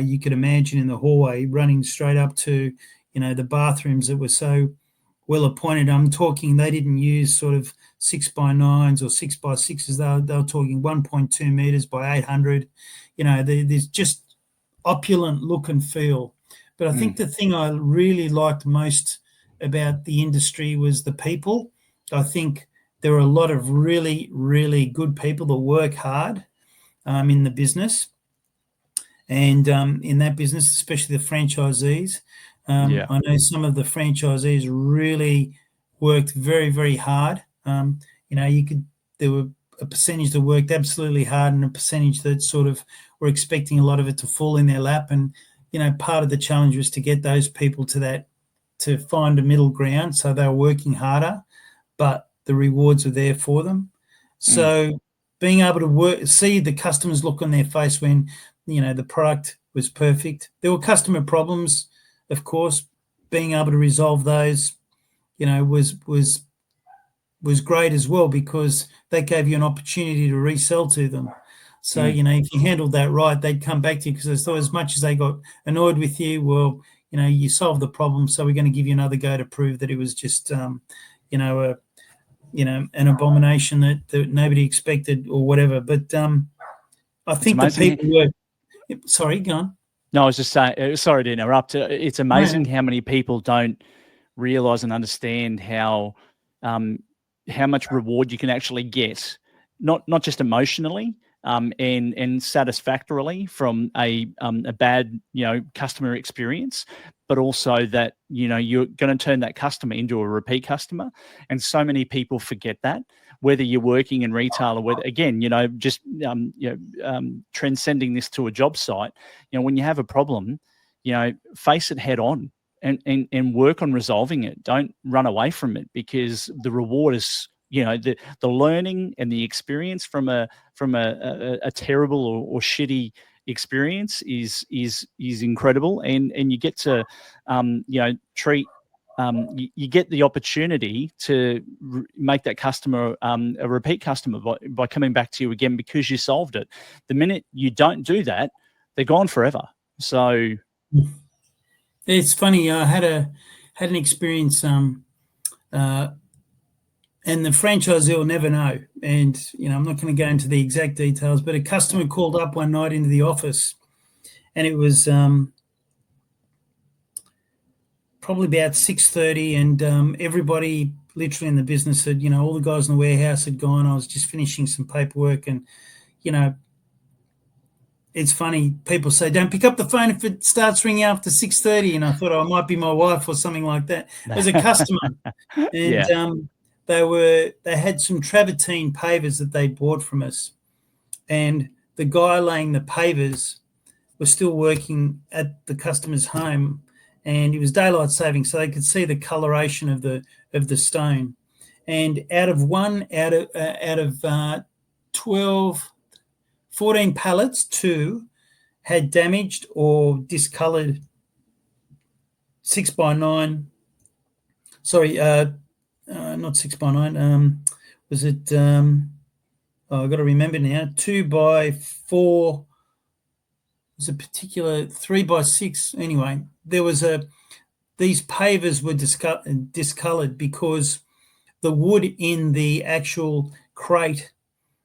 [SPEAKER 2] you could imagine in the hallway, running straight up to, the bathrooms that were so well appointed. I'm talking, they didn't use sort of 6x9s or 6x6s. They were talking 1.2 meters by 800. There's just opulent look and feel. But I think the thing I really liked most about the industry was the people. I think there are a lot of really, really good people that work hard in the business, and in that business, especially the franchisees. I know some of the franchisees really worked very, very hard. There were a percentage that worked absolutely hard, and a percentage that sort of were expecting a lot of it to fall in their lap. And part of the challenge was to get those people to that to find a middle ground, so they were working harder, but the rewards were there for them. So being able to see the customers' look on their face when, the product was perfect. There were customer problems, of course. Being able to resolve those, was great as well, because that gave you an opportunity to resell to them. So, if you handled that right, they'd come back to you, because they thought, as much as they got annoyed with you, well, you solved the problem, so we're going to give you another go to prove that it was just, an abomination that nobody expected or whatever. But I think the people were... Sorry, go on.
[SPEAKER 1] No, I was just saying, sorry to interrupt. It's amazing how many people don't realise and understand how much reward you can actually get, not just emotionally and satisfactorily from a bad customer experience, but also that you're going to turn that customer into a repeat customer. And so many people forget that, whether you're working in retail or whether, again, just transcending this to a job site. When you have a problem, face it head on and work on resolving it. Don't run away from it, because the reward is the learning and the experience from a terrible or shitty experience is incredible, and you get to treat you get the opportunity to make that customer a repeat customer by coming back to you again because you solved it. The minute you don't do that, they're gone forever. So
[SPEAKER 2] it's funny. I had an experience, and the franchisee will never know. And I'm not going to go into the exact details, but a customer called up one night into the office, and it was probably about 6:30, and everybody literally in the business had, all the guys in the warehouse had gone. I was just finishing some paperwork, and it's funny, people say, don't pick up the phone if it starts ringing after 6:30. And I thought, it might be my wife or something like that. It was a customer. And they had some travertine pavers that they bought from us. And the guy laying the pavers was still working at the customer's home, and it was daylight saving, so they could see the coloration of the stone. And out of 14 pallets, 2 had damaged or discoloured 6x9. Sorry, not 6x9. Was it? I've got to remember now. 2x4. Was a particular 3x6. Anyway, there was these pavers were discoloured because the wood in the actual crate,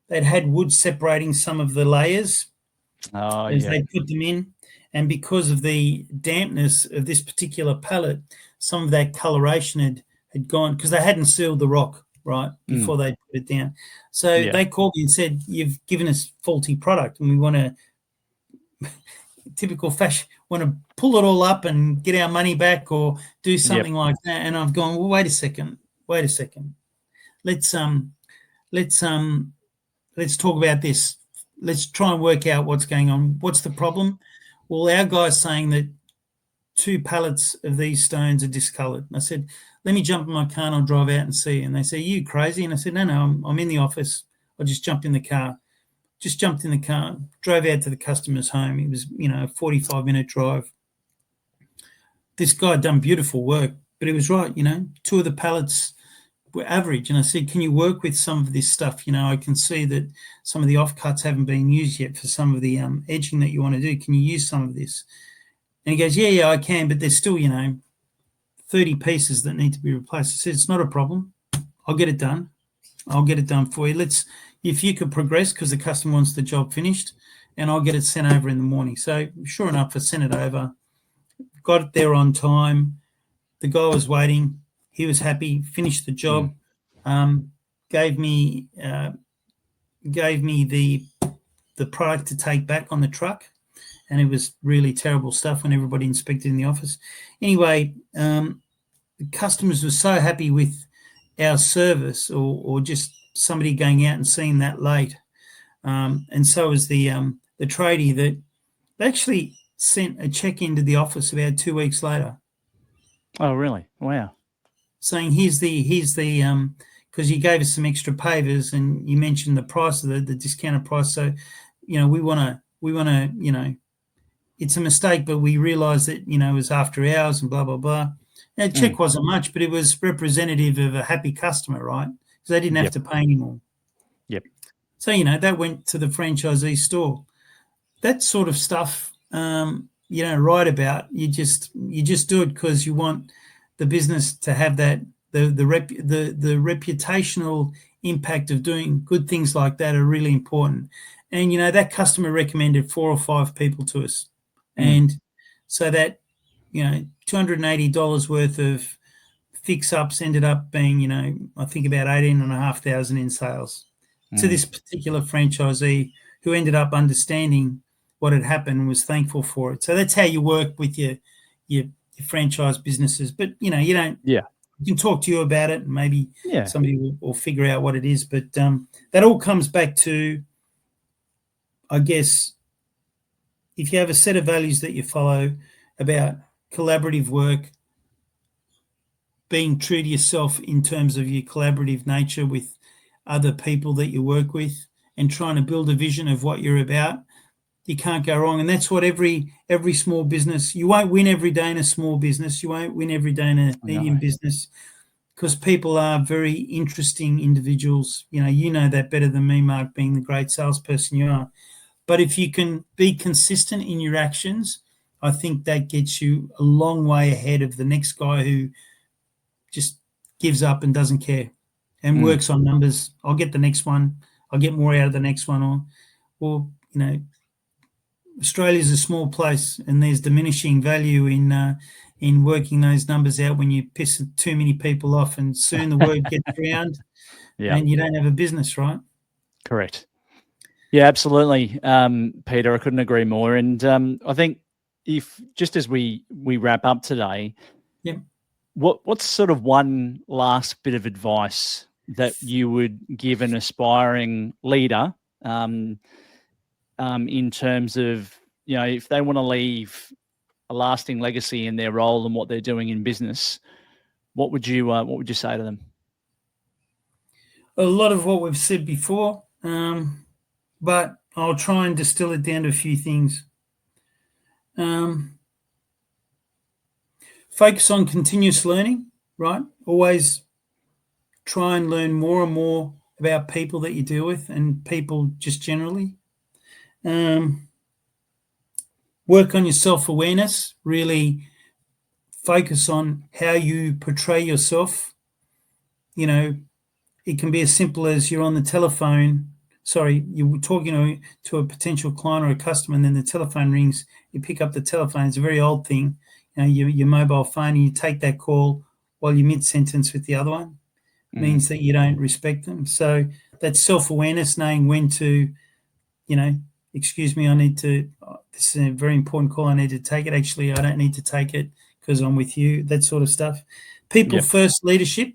[SPEAKER 2] they'd had wood separating some of the layers as they put them in. And because of the dampness of this particular pallet, some of that coloration had gone, because they hadn't sealed the rock, right, before they put it down. So they called me and said, you've given us faulty product, and we want to, typical fashion, want to pull it all up and get our money back or do something like that. And I've gone, well, wait a second. Let's talk about this. Let's try and work out what's going on. What's the problem? Well, our guy's saying that 2 pallets of these stones are discoloured. And I said, let me jump in my car and I'll drive out and see. And they say, are you crazy? And I said, no, I'm in the office. I just jumped in the car. Drove out to the customer's home. It was, a 45-minute drive. This guy had done beautiful work, but he was right, 2 of the pallets were average. And I said, can you work with some of this stuff? I can see that some of the offcuts haven't been used yet for some of the edging that you want to do. Can you use some of this? And he goes, yeah, I can, but there's still, 30 pieces that need to be replaced. I said, it's not a problem. I'll get it done. For you. If you could progress, because the customer wants the job finished, and I'll get it sent over in the morning. So sure enough, I sent it over, got it there on time. The guy was waiting. He was happy, finished the job, gave me the product to take back on the truck, and it was really terrible stuff when everybody inspected in the office. Anyway, the customers were so happy with our service, or just somebody going out and seeing that late, and so was the tradie, that they actually sent a check into the office about 2 weeks later.
[SPEAKER 1] Oh, really? Wow.
[SPEAKER 2] Saying here's the because you gave us some extra pavers and you mentioned the price of the discounted price. So, we want to, it's a mistake, but we realised that it was after hours and blah blah blah. Now, the check wasn't much, but it was representative of a happy customer, right? Because they didn't have to pay anymore.
[SPEAKER 1] Yep.
[SPEAKER 2] So that went to the franchisee store. That sort of stuff, write about. You just do it because you want the business to have that the reputational impact of doing good things like that are really important. And that customer recommended 4 or 5 people to us, and so that $280 worth of fix-ups ended up being I think about 18,500 in sales to this particular franchisee, who ended up understanding what had happened and was thankful for it. So that's how you work with your franchise businesses. But you don't.
[SPEAKER 1] Yeah.
[SPEAKER 2] You can talk to you about it, and maybe
[SPEAKER 1] Yeah.
[SPEAKER 2] somebody will figure out what it is. But that all comes back to, I guess, if you have a set of values that you follow about collaborative work, being true to yourself in terms of your collaborative nature with other people that you work with, and trying to build a vision of what you're about, you can't go wrong. And that's what every small business, you won't win every day in a small business. You won't win every day in a medium business, because people are very interesting individuals. You know that better than me, Mark, being the great salesperson you are. But if you can be consistent in your actions, I think that gets you a long way ahead of the next guy who just gives up and doesn't care and works on numbers. I'll get the next one. I'll get more out of the next one. Or Australia's a small place, and there's diminishing value in working those numbers out when you piss too many people off, and soon the word gets around and you don't have a business, right?
[SPEAKER 1] Correct. Yeah, absolutely, Peter. I couldn't agree more. And I think if just as we wrap up today, what's sort of one last bit of advice that you would give an aspiring leader in terms of, if they want to leave a lasting legacy in their role and what they're doing in business, what would you say to them?
[SPEAKER 2] A lot of what we've said before, but I'll try and distill it down to a few things. Focus on continuous learning, right? Always try and learn more and more about people that you deal with and people just generally. Work on your self-awareness. Really focus on how you portray yourself. It can be as simple as you're on the telephone. Sorry, you're talking to a potential client or a customer, and then the telephone rings. You pick up the telephone. It's a very old thing. Your mobile phone, and you take that call while you're mid-sentence with the other one. Means that you don't respect them. So that's self-awareness, knowing when to, excuse me, this is a very important call. I need to take it. Actually, I don't need to take it because I'm with you, that sort of stuff. People first leadership,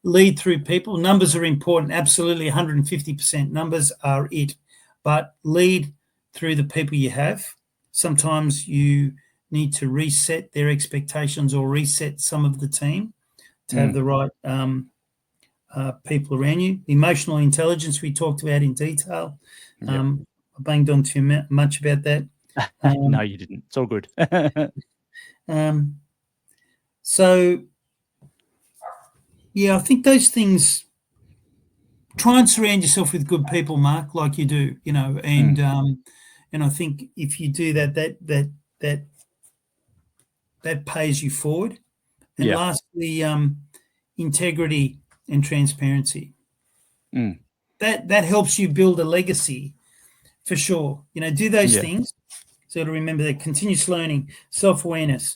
[SPEAKER 2] lead through people. Numbers are important. Absolutely 150%. Numbers are it. But lead through the people you have. Sometimes you need to reset their expectations or reset some of the team to have the right people around you. Emotional intelligence we talked about in detail. I banged on too much about that.
[SPEAKER 1] No, you didn't. It's all good.
[SPEAKER 2] So, I think those things, try and surround yourself with good people, Mark, like you do, and I think if you do that pays you forward. And lastly, integrity and transparency. That helps you build a legacy for sure. Do those things. So to remember that continuous learning, self-awareness,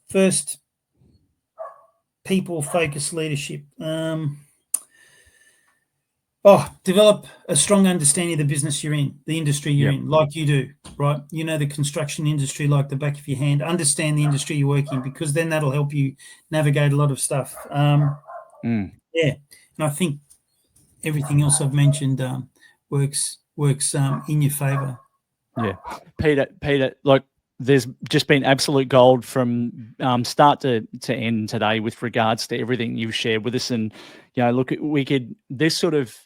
[SPEAKER 2] first people-focused leadership. Develop a strong understanding of the business you're in, the industry you're in, like you do, right? The construction industry like the back of your hand. Understand the industry you work in, because then that'll help you navigate a lot of stuff. And I think everything else I've mentioned works in your favour.
[SPEAKER 1] Yeah, Peter, there's just been absolute gold from start to end today with regards to everything you've shared with us. And, look, this sort of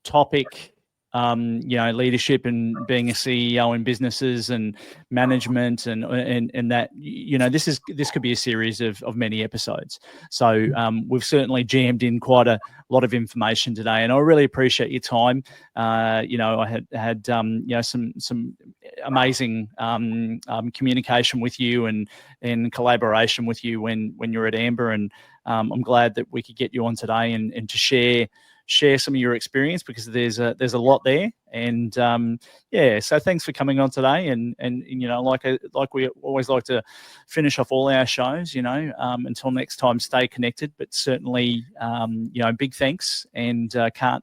[SPEAKER 1] topic, leadership and being a CEO in businesses and management and that, this could be a series of many episodes. So we've certainly jammed in quite a lot of information today, and I really appreciate your time. I had some amazing communication with you and collaboration with you when you're at Amber, and I'm glad that we could get you on today and to share some of your experience, because there's a lot there. And so thanks for coming on today. And like we always like to finish off all our shows, until next time, stay connected, but certainly big thanks. And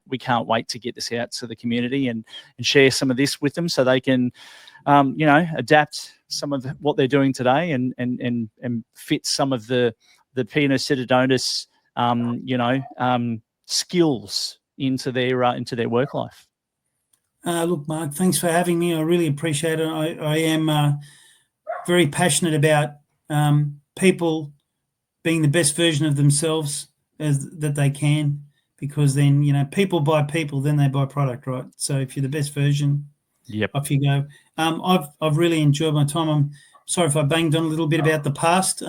[SPEAKER 1] we can't wait to get this out to the community and share some of this with them, so they can adapt some of what they're doing today and fit some of the Peter Sinodinos skills into their work life.
[SPEAKER 2] Look, Mark, thanks for having me. I really appreciate it. I am very passionate about people being the best version of themselves that they can, because then, people buy people, then they buy product, right? So if you're the best version,
[SPEAKER 1] yep,
[SPEAKER 2] off you go. I've really enjoyed my time. I'm sorry if I banged on a little bit about the past.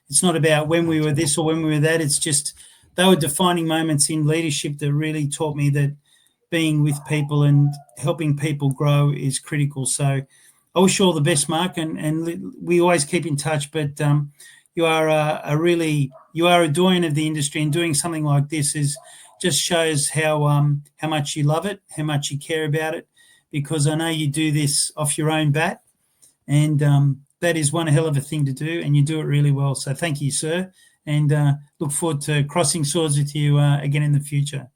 [SPEAKER 2] It's not about when we were this or when we were that. It's just they were defining moments in leadership that really taught me that being with people and helping people grow is critical. So I wish you all the best, Mark, and we always keep in touch. But you are a doyen of the industry, and doing something like this just shows how much you love it, how much you care about it, because I know you do this off your own bat, and that is one hell of a thing to do, and you do it really well. So thank you, sir, and look forward to crossing swords with you again in the future.